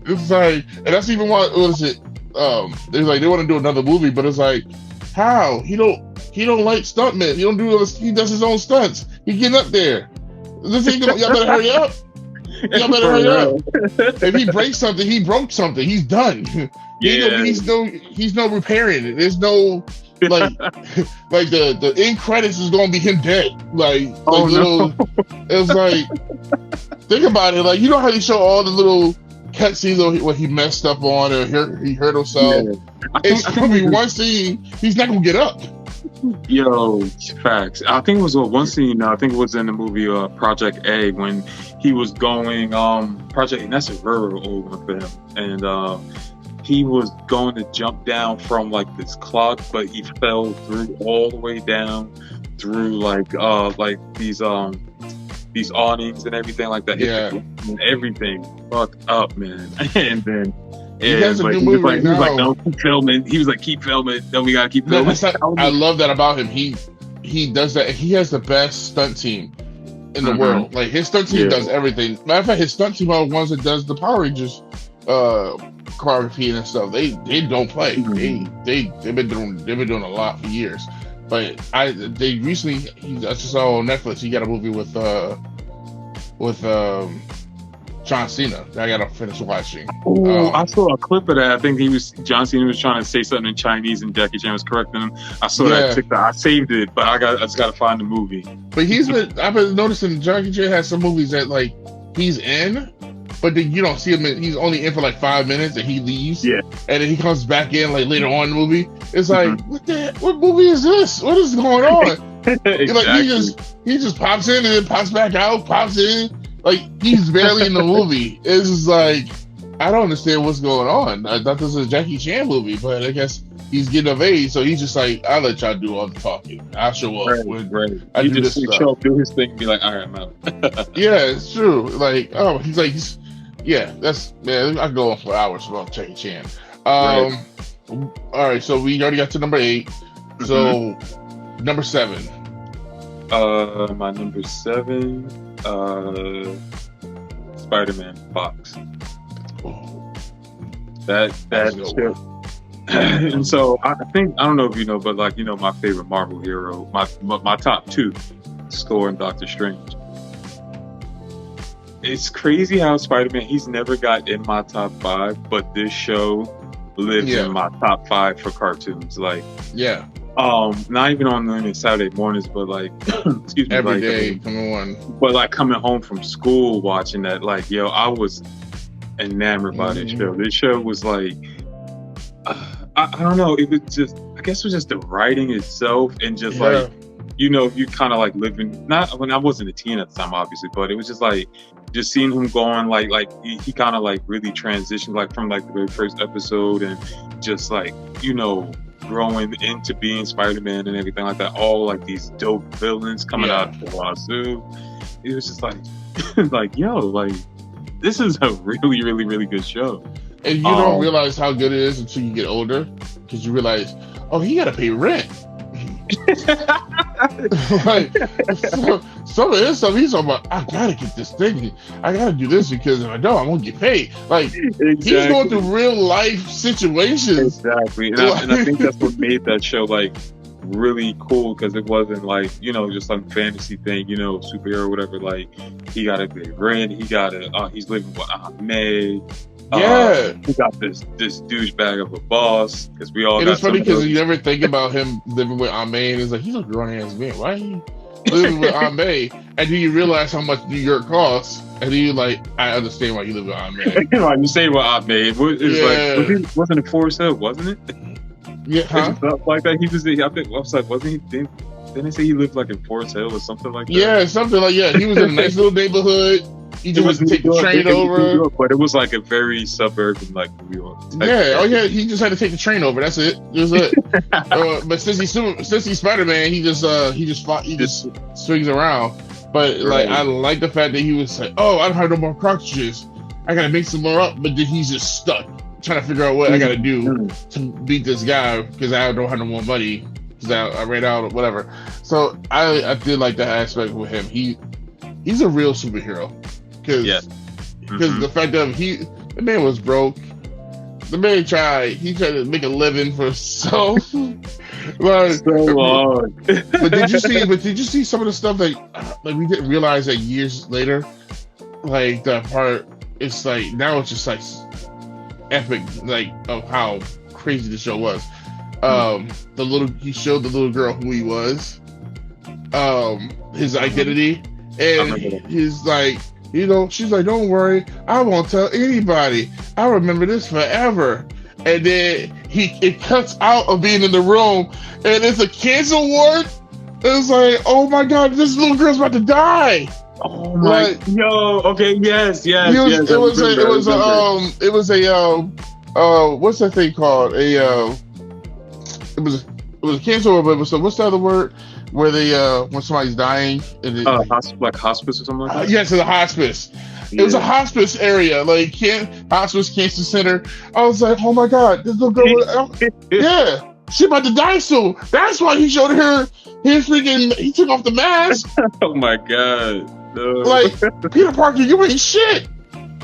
it's like, and that's even what is it? It's like they want to do another movie, but it's like, how he don't like stuntmen. He does his own stunts. He getting up there. Y'all better hurry up. Y'all better hurry up. If he breaks something, he broke something. He's done. He's no repairing it. There's no like the end credits is gonna be him dead. It's like, think about it. Like, you know how they show all the little cutscenes where he messed up on or he hurt himself. It's gonna be one scene. He's not gonna get up. Yo, facts. I think it was one scene. I think it was in the movie Project A when he was going Project. And that's a very old one for him. And he was going to jump down from like this clock, but he fell through all the way down through like these awnings and everything like that. Yeah. And everything fucked up, man. And then. He has a good movie right He was like, now. no, keep filming. He was like, keep filming. Then we gotta keep No, filming. I love that about him. He does that. He has the best stunt team in the world. Like his stunt team does everything. Matter of fact, his stunt team are the ones that does the Power Rangers choreography and stuff. They don't play. They've been doing a lot for years. But they recently I just saw on Netflix. He got a movie with John Cena that I gotta finish watching. I saw a clip of that. I think John Cena was trying to say something in Chinese and Jackie Chan was correcting him. I saw that TikTok. I saved it, but I just gotta find the movie. But I've been noticing Jackie Chan has some movies that like he's in, but then you don't see him. He's only in for like 5 minutes and he leaves. Yeah. And then he comes back in like later on in the movie. It's like, what movie is this? What is going on? Exactly. Like he just pops in and then pops back out, pops in. Like he's barely in the movie. It's just like I don't understand what's going on. I thought this was a Jackie Chan movie, but I guess he's getting of age, so he's just like, I'll let y'all do all the talking. I'll show up. Right. I he do just this stuff. show up, do his thing, and be like, all right, I'm out. Yeah, it's true. Like, he's like, I go on for hours about Jackie Chan. All right, so we already got to number 8. So number 7. My number 7. Spider-Man box. That shit. And so I think I don't know if you know, but like my favorite Marvel hero, my top 2, Thor and Doctor Strange. It's crazy how Spider-Man, he's never got in my top 5, but this show lives in my top 5 for cartoons. Like not even on the Saturday mornings, but like excuse me, every like, day, come on. But like coming home from school watching that, like I was enamored by this show. This show was like I don't know, it was just, I guess it was just the writing itself and just like you kind of like living, not when I wasn't a teen at the time obviously, but it was just like just seeing him going like he kind of like really transitioned like from like the very first episode and just like growing into being Spider-Man and everything like that, all like these dope villains coming out of the wazoo. It was just like like this is a really, really, really good show. And you don't realize how good it is until you get older, because you realize, he gotta pay rent. Like some of this stuff he's talking about, I gotta get this thing, I gotta do this because if I don't, I won't get paid. Like he's going through real life situations. Exactly, and I think that's what made that show like really cool, because it wasn't like just some fantasy thing, superhero or whatever. Like he gotta pay rent, he's living with Aunt May. He got this douchebag of a boss, because we all. And it's funny because you never think about him living with Aunt May, and it's like he's a grown ass man. Why are you living with Aunt May? And then you realize how much New York costs, and then you're like, I understand why you live with Aunt May. Like you say with Aunt May, wasn't it Forest Hill, wasn't it? Yeah, stuff like that. He was. I was like, wasn't he? Didn't they say he lived like in Forest Hill or something like that? Yeah, something like He was in a nice little neighborhood. He just had to take the train over. But it was like a very suburban, like New York. He just had to take the train over. That's it. That was it. But since he's Spider-Man, he just swings around. But like, I like the fact that he was like, I don't have no more cartridges. I gotta make some more up. But then he's just stuck trying to figure out what I gotta do to beat this guy, because I don't have no more money because I ran out or whatever. So I did like that aspect with him. He's a real superhero. Because the fact that the man was broke, the man tried to make a living for himself. Like, so long. But did you see some of the stuff that like we didn't realize that years later? Like that part, it's like now it's just like epic, like of how crazy the show was. He showed the little girl who he was, his identity, and he's like. She's like, don't worry, I won't tell anybody. I remember this forever. And then it cuts out of being in the room, and it's a cancer ward. It's like, oh my god, this little girl's about to die. Oh my, Like, okay, yes. It was what's that thing called? It was a cancer ward, but what's the other word? Where they when somebody's dying, and like hospice or something like that. Yes, it's a hospice. Yeah. It was a hospice area, like hospice cancer center. I was like, oh my god, this little girl. Yeah, she about to die soon. That's why he showed her his freaking. He took off the mask. Oh my god. No. Like, Peter Parker, you ain't shit.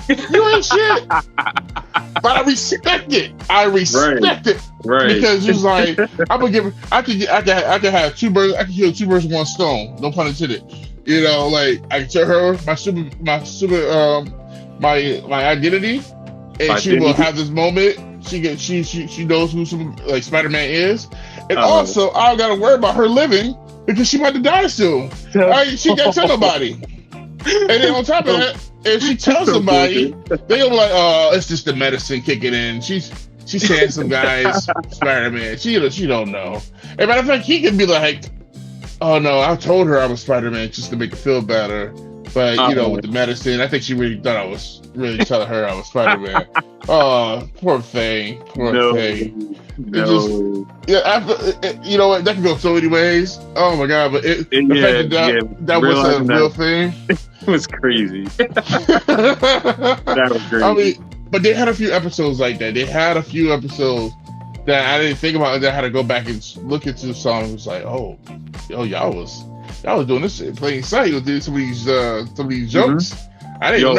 You ain't shit. But I respect it. It. Right. Because it's like, I'm gonna give. I could have two birds. I could kill two birds with one stone. No pun intended. You know, like I can tell her my identity, and she will have this moment. She knows who like Spider-Man is, and also I don't gotta worry about her living because she about to die soon. She can't tell nobody. And then on top of that, if she tells somebody, they'll be like, "Oh, it's just the medicine kicking in." She's saying some guys Spider-Man. She don't know. As a matter of fact, he can be like, "Oh no, I told her I was Spider-Man just to make her feel better." But with the medicine, I think she really thought I was really telling her I was Spider-Man. Oh, poor thing. No. You know what? That can go so many ways. Oh my god! But that was a real thing. It was crazy. That was crazy. I mean, but they had a few episodes like that. They had a few episodes that I didn't think about. That I had to go back and look into the song. It was like, y'all was doing this in plain sight. You did some of these jokes. Mm-hmm. I didn't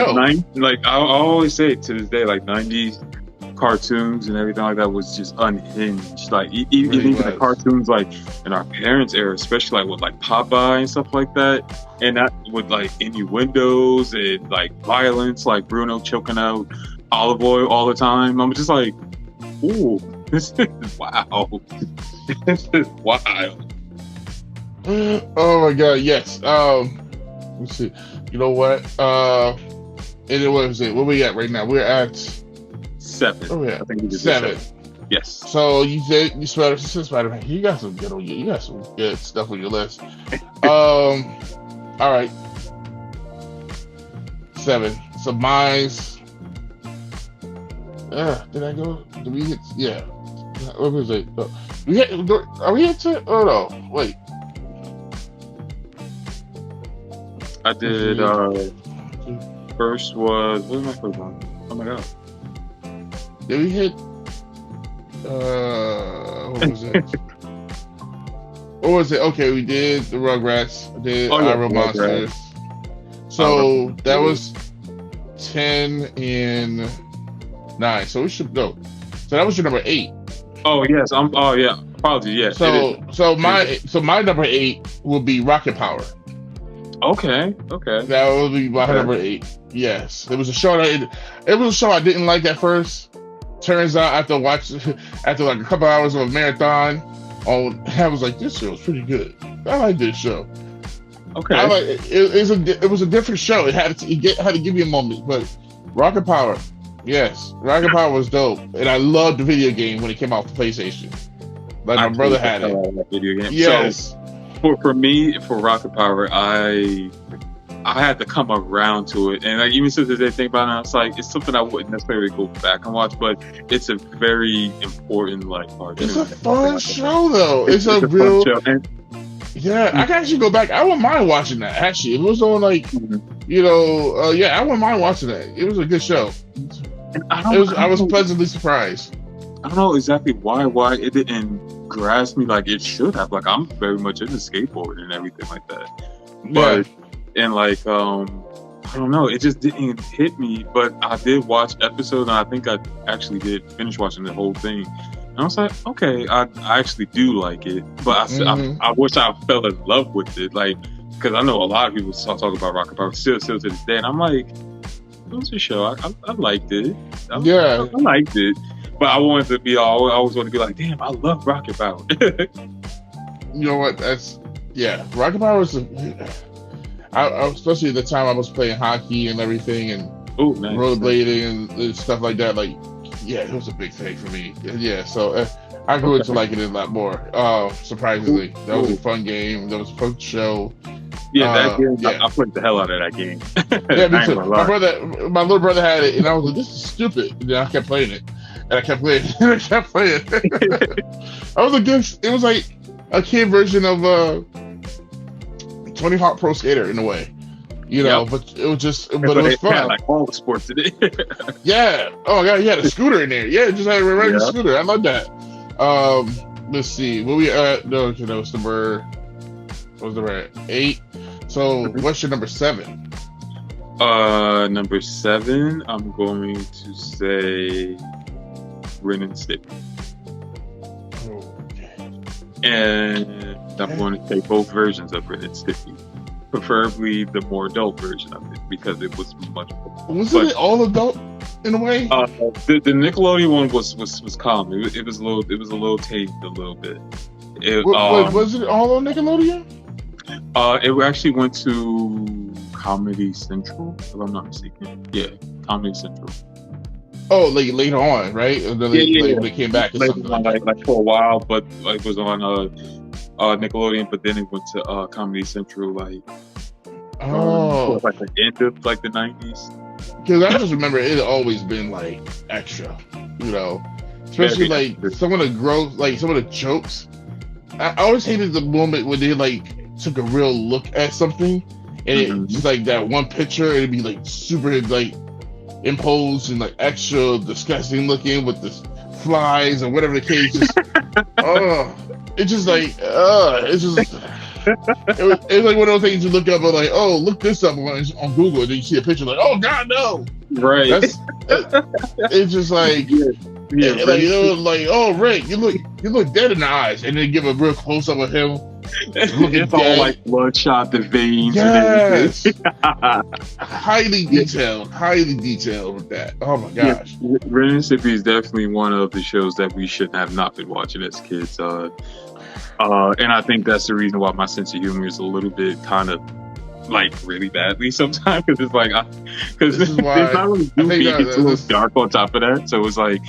know. I always say to this day, like 90s cartoons and everything like that was just unhinged. Like even the cartoons like in our parents' era, especially like with like Popeye and stuff like that, and that with like innuendos and like violence, like Bruno choking out olive oil all the time. I'm just like, ooh, this is wow. This is wild. Oh my god, yes. Let's see. You know what? And what was it? What we at right now? We're at 7. Oh yeah, I think we did 7. Yes. So you said Spider-Man. You got some good stuff on your list. All right. 7. So mine's. Did I go? Did we hit? Yeah. What was it? Are we at 10? Oh no! Wait. I did. First was what was my first one? Oh my god! Did we hit? What was it? What was it? Okay, we did the Rugrats. I did Iron Monsters. So that was 10 and 9. So we should go. So that was your number 8. Oh yes. Apologies. Yes. So my number 8 will be Rocket Power. Okay. That would be my number 8. Yes, it was a show I didn't like at first. Turns out after like a couple hours of a marathon, I was like, this show is pretty good. I like this show. Okay. It was a different show. It had to give you a moment, but Rocket Power, yes, Rocket Power was dope, and I loved the video game when it came out for PlayStation. Like my brother had it. Video game. Yes. So, for me, for Rocket Power, I had to come around to it, and like even since they think about it, it's like it's something I wouldn't necessarily go back and watch, but it's a very important part. It's a fun show, though. It's a real show. Yeah, I can actually go back. I wouldn't mind watching that. Actually, if it was on I wouldn't mind watching that. It was a good show. And I was pleasantly surprised. I don't know exactly why it didn't grasp me like it should have. Like I'm very much into skateboarding and everything like that, but. Yeah. And like, I don't know, it just didn't hit me. But I did watch episodes, and I think I actually did finish watching the whole thing. And I was like, okay, I actually do like it. But I wish I fell in love with it, like, because I know a lot of people talk about Rocket Power still to this day, and I'm like, it was a show. I liked it. I liked it. But I wanted to be. I always want to be like, damn, I love Rocket Power. You know what? Rocket Power was. Especially at the time I was playing hockey and everything and rollerblading and stuff like that. Like, yeah, it was a big thing for me. Yeah, so I grew into liking it a lot more. Surprisingly, that was a fun game. That was a fun show. Yeah, that game, Yeah, I played the hell out of that game. yeah, me I ain't too. gonna lie. My little brother had it, and I was like, "This is stupid." And then I kept playing it, and I kept playing, and I kept playing. I was a good. It was like a kid version of Tony Hawk Pro Skater in a way, you know. Yep. But it was just, but But it was it had fun. like all the sports in it. Yeah. Oh my god, he had a scooter in there. Yeah, it just had a regular Yeah. scooter. I love that. Let's see. What we no, okay, that was number. What was number 8? So what's your number 7? Number 7, I'm going to say Ren and Stimpy. And I'm going to say both versions of Ren and Stimpy. Preferably the more adult version of it because it was much more. Wasn't it all adult in a way? The Nickelodeon one was calm. It was a little tamed a little bit. Was it all on Nickelodeon? It actually went to Comedy Central, if I'm not mistaken. Yeah, Comedy Central. Oh, like later on, right? And then when they came back or Later something on, like for a while, but like was on Nickelodeon, but then it went to Comedy Central, like Oh, like the end of like the 90s. because I just remember it had always been like extra, you know, especially like some of the growth, like some of the jokes. I always hated the moment when they like took a real look at something, and it just like that one picture, it'd be like super like imposed and like extra disgusting looking with the flies or whatever the case. Just it's just like it's just. It was like one of those things you look up and like, oh, look this up on Google, and then you see a picture like, oh God, no, Right. it's just like, Yeah, like, you know, like, oh Rick, you look dead in the eyes, and then give a real close up of him looking it's all dead. like bloodshot, the veins. Yes, And highly detailed with that. Oh my gosh. Ren and Stimpy is definitely one of the shows that we should have not been watching as kids. And I think that's the reason why my sense of humor is a little bit kind of like really badly sometimes, because it's like because it's not really goofy, it's a little dark on top of that. So it's like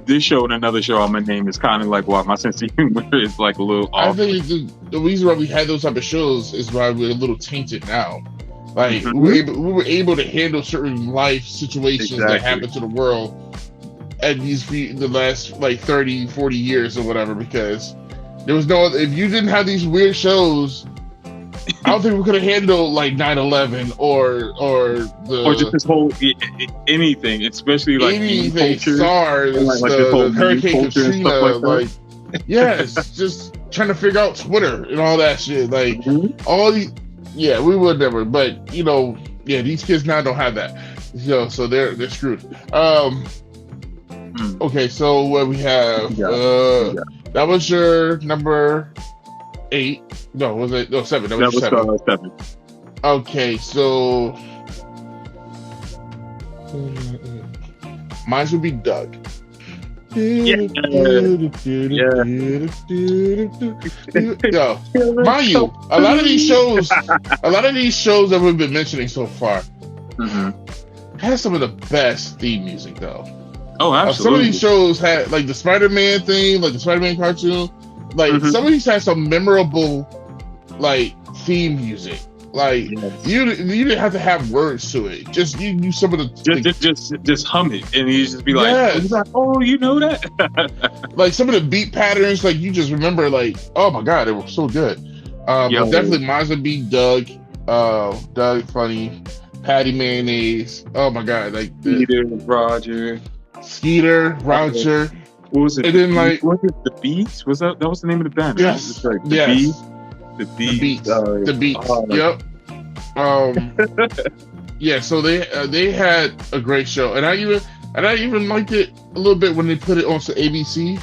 this show and another show I'm gonna name is kind of like why my sense of humor is like a little off. I think the reason why we had those type of shows is why we're a little tainted now. Like we were able to handle certain life situations that happen to the world at the last like 30, 40 years or whatever, because there was no, if you didn't have these weird shows, I don't think we could have handled like 9/11 or just this whole anything, especially like anything, culture, SARS, like the Hurricane Katrina, like yes, just trying to figure out Twitter and all that shit, like all these. Yeah, we would never, but you know, yeah, these kids now don't have that, so they're screwed. Okay, so what we have? That was your number 8. No, was it? No, 7. That was 7. Okay, so mine would be Doug. Yo, mind you, a lot of these shows that we've been mentioning so far has some of the best theme music, though. Oh, absolutely. Some of these shows had like the Spider-Man theme, like the Spider-Man cartoon. Like some of these had some memorable like theme music. Like you didn't have to have words to it. Just you knew some of the just hum it, and you just be like, oh, you know that. Like some of the beat patterns, like you just remember, like, oh my god, it was so good. But definitely mine would be Doug. Doug funny, Patty Mayonnaise. Oh my god, like Skeeter, Roger. What was it? And then like, was it the Beats? Was that was the name of the band? Yes, right? yes. The Beats. The Beats. Yep. Yeah. So they had a great show, and I even liked it a little bit when they put it on ABC.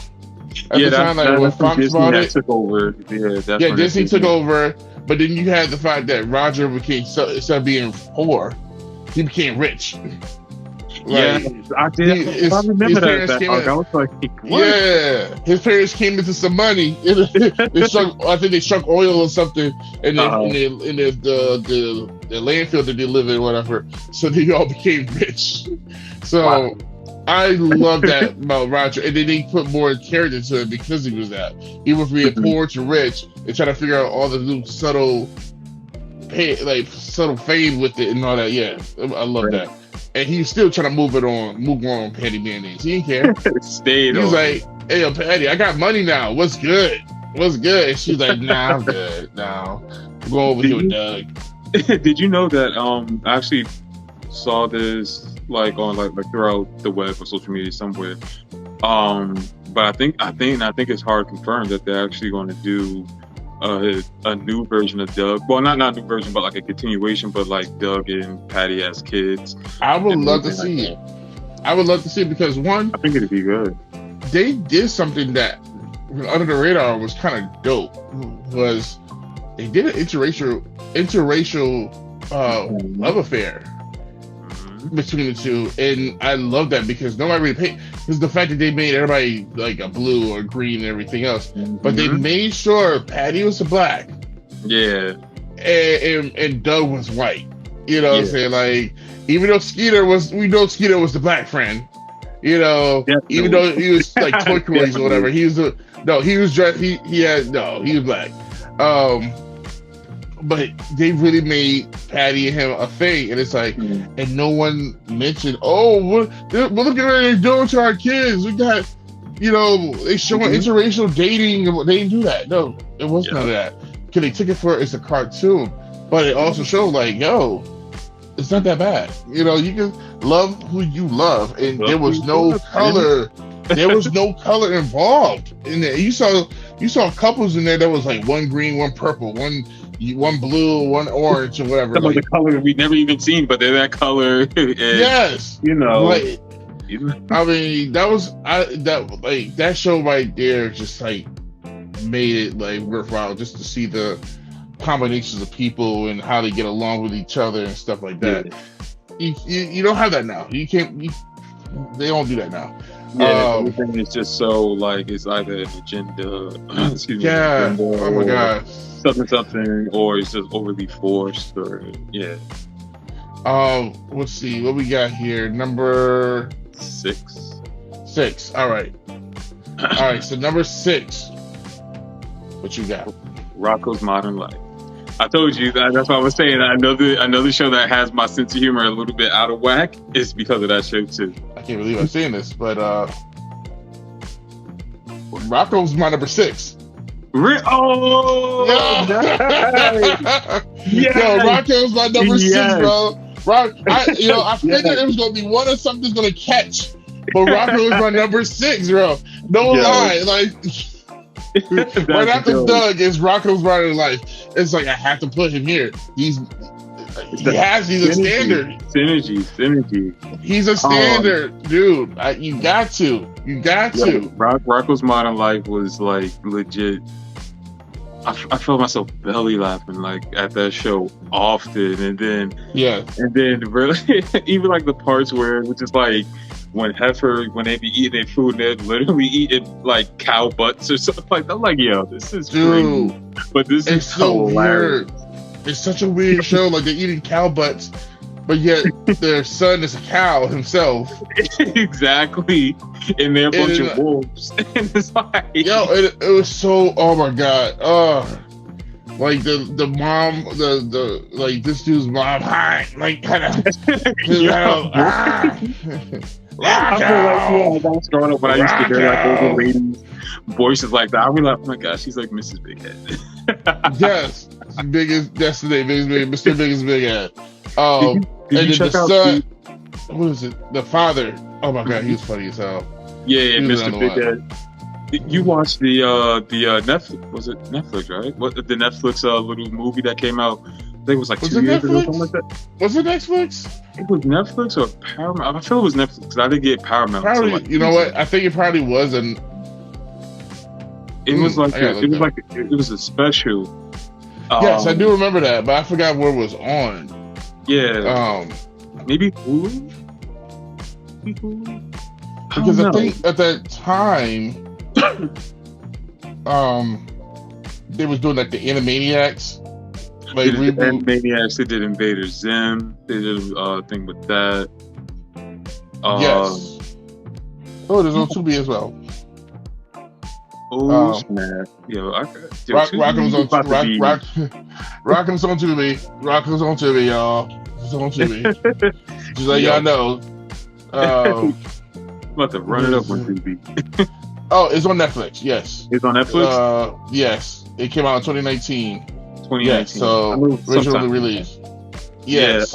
At the time, like when Fox bought it, took over. Yeah, Disney took over. But then you had the fact that Roger became instead of being poor, he became rich. Like, I did. I remember that. I was like, what? Yeah, his parents came into some money. I think they struck oil or something in the landfill that they live in, whatever. So they all became rich. So I love that about Roger, and then they put more character to it because he was that. He was being poor to rich and trying to figure out all the little subtle fame with it and all that. Yeah, I love that. And he's still trying to move on Patty Mayonnaise. He didn't care. Stayed He's on. like, hey, yo, Patty, I got money now. What's good? What's good? And she's like, nah, I'm good. Now I'm going over here with Doug. Did you know that I actually saw this like on like throughout the web or social media somewhere. But I think it's hard to confirm that they're actually going to do a new version of Doug. Well, not a new version, but like a continuation. But like Doug and Patty as kids. I would love to see it. I would love to see it because one, I think it'd be good. They did something that under the radar was kind of dope. Was they did an interracial love affair between the two, and I love that because nobody really paid. Because the fact that they made everybody like a blue or green and everything else, but they made sure Patty was a black, and Doug was white. You know what I'm saying? Like, even though we know Skeeter was the black friend. You know, even though he was like turquoise or whatever, he was black. But they really made Patty and him a thing, and it's like, and no one mentioned, look at what they're doing to our kids. We got, they showing interracial dating. They didn't do that. No, it wasn't none of that. Because they took it for it's a cartoon, but it also showed like, it's not that bad. You can love who you love, and there was no color. There was no color involved in there. You saw couples in there that was like one green, one purple, one blue, one orange, or whatever. Some of the color we've never even seen, but they're that color. And, yes, Like, I mean, that show right there just like made it like worthwhile just to see the combinations of people and how they get along with each other and stuff like that. You don't have that now. You can't. They don't do that now. Everything is just so like it's either an agenda. Agenda, oh my god. Something, or it's just overly forced, or let's see what we got here. Number 6. All right. So number 6. What you got? Rocko's Modern Life. I told you that. That's what I was saying. Another show that has my sense of humor a little bit out of whack is because of that show too. I can't believe I'm saying this, but Rocko's my number 6. Oh, nice. Yo, Rocko's my number 6, bro. I figured it was gonna be one or something's gonna catch, but Rocko is my number 6, bro. No lie, like. Right after Doug is Rocko's Modern Life. It's like I have to put him here. He's a standard. Synergy. He's a standard, dude. You got to. Rocko's Modern Life was like legit. I felt myself belly laughing like at that show often, and then really even like the parts where it was just like when they be eating their food, they're literally eating like cow butts or something like that. I'm like, yo, this is crazy. But this is so hilarious. Weird. It's such a weird show. Like they're eating cow butts, but yet their son is a cow himself. Exactly. And they're a bunch of wolves. And it's like, it was so. Oh my god. Like the mom, the like this dude's mom, like kind of. I feel like that's growing up when I used to hear like older ladies' voices like that. I'd be like, oh my gosh, she's like Mrs. Big Head. Yes, that's the name, Mr. Biggest Big Head. Did you and check then out the son, what is it? The father. Oh my god, he was funny as hell. Yeah, Mr. Big Head. You watched the Netflix? Was it Netflix? Right? What the Netflix little movie that came out? I think it was like 2 years ago, something like that. Was it Netflix? It was Netflix or Paramount. I feel it was Netflix because I didn't get Paramount. Probably, you know what? I think it probably was an. It was a special. Yes, I do remember that, but I forgot where it was on. Yeah. Maybe Hulu. Because I think at that time, they was doing like the Animaniacs. Like Animaniacs, they did Invader Zim. They did a thing with that. Yes. Oh, there's on Tubi as well. Oh snap! Yo, Rockham's on about to be- Rockham's on Tubi. Rockham's on Tubi, y'all. It's on Tubi. Just let y'all know. About to run it up on TV. Oh, it's on Netflix. Yes. It's on Netflix. Yes. It came out in 2019. 2019. Yes. So originally released. Yes.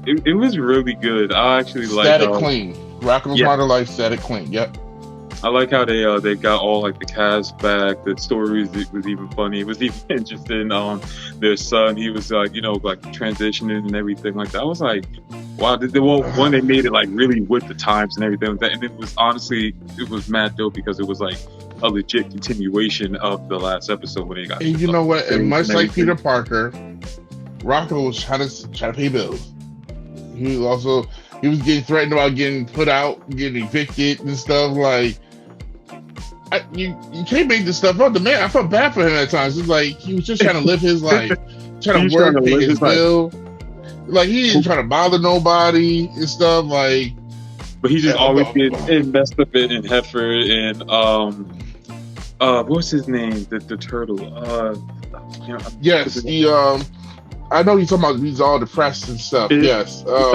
It was really good. I actually like Static Clean. Rockham's Modern Life. Static Clean. Yep. I like how they got all like the cast back. The stories, it was even funny. It was even interesting. Their son, he was like transitioning and everything like that. I was like, wow. They made it like really with the times and everything like that. And it was honestly, it was mad dope because it was like a legit continuation of the last episode when they got. And you know what? And much like Peter Parker, Rocco was trying to pay bills. He was getting threatened about getting put out, getting evicted and stuff. Like, you can't make this stuff up. The man, I felt bad for him at times. It's like he was just trying to live his life, trying to work, pay his bill. Like he didn't try to bother nobody and stuff. Like, but he just always gets messed up in Heifer and what's his name? The turtle. Yes, I know he's talking about he's all depressed and stuff. Yes. F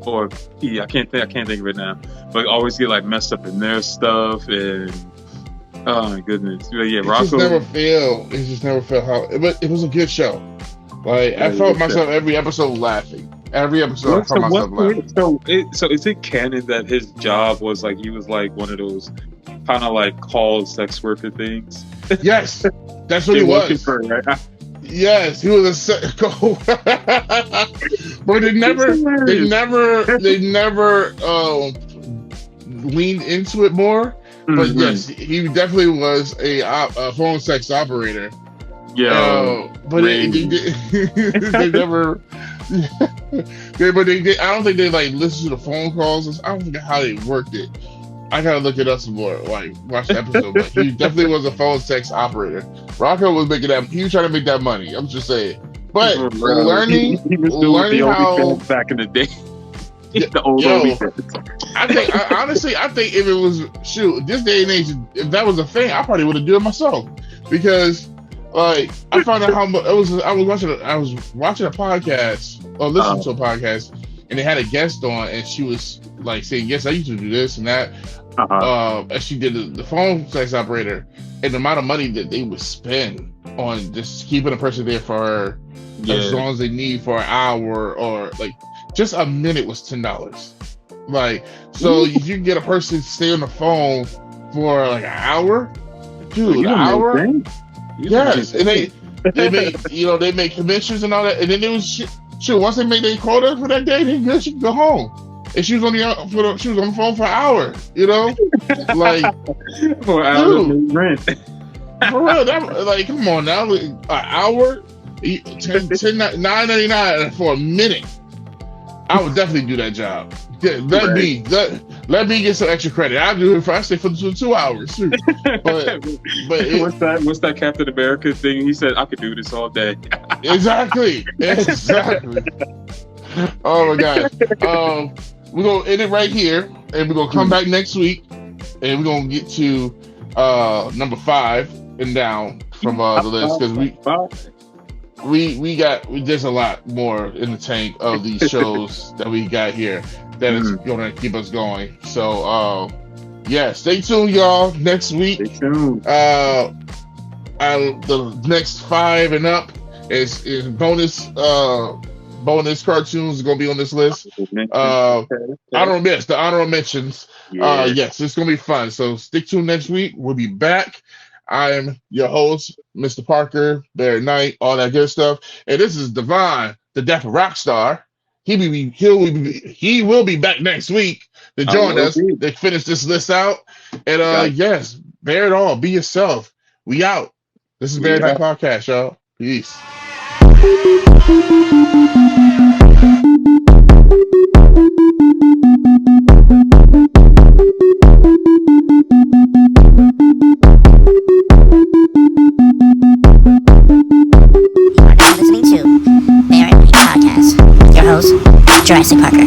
or P. I can't think of it now. But always get like messed up in their stuff and oh my goodness. But yeah, Rocco. It just never felt how. But it was a good show. Like I felt myself every episode laughing. Every episode I found myself laughing. So is it canon that his job was like he was like one of those kind of like called sex worker things? Yes, that's what he was. For, right? Yes, he was a but they never leaned into it more. But yes, he definitely was a phone sex operator. Yeah, but they never. But they did. I don't think they like listened to the phone calls. I don't think how they worked it. I gotta look it up some more. Like watch the episode. But he definitely was a phone sex operator. Rocco was making that. He was trying to make that money. I'm just saying. But learning how back in the day. The old honestly, I think if it was this day and age, if that was a thing, I probably would have done it myself because. Like I found out how much it was. I was watching a podcast or listening to a podcast, and they had a guest on, and she was like saying, "Yes, I used to do this and that." And she did the phone sex operator, and the amount of money that they would spend on just keeping a person there for as long as they need for an hour or like just a minute was $10. Like so, if you can get a person to stay on the phone for like an hour, dude, an hour. Yes, and they make they make commissions and all that, and then it was once they make their quota for that day, then good, she can go home. And she was on the phone for an hour, like for an hour rent. For real, like come on now, an hour, $9.99 for a minute. I would definitely do that job. Let me get some extra credit. I'll do it if I stay for 2 hours. Too. But what's that Captain America thing? He said I could do this all day. Exactly. Oh my God. We're gonna end it right here, and we're gonna come back next week, and we're gonna get to number 5 and down from the list because there's a lot more in the tank of these shows that we got here that is going to keep us going. So, stay tuned, y'all. Next week, stay tuned. The next 5 and up is bonus cartoons is going to be on this list. The honorable mentions. Yes, it's going to be fun. So stick tuned next week. We'll be back. I am your host, Mr. Parker, BearatNight, all that good stuff. And this is Davon, the Dapper rock star. He will be back next week to join us to finish this list out. And yes, bear it all. Be yourself. We out. This is BearatNight Podcast, y'all. Peace. Listening to BearatNight Podcast with your host, Jurassic Parker.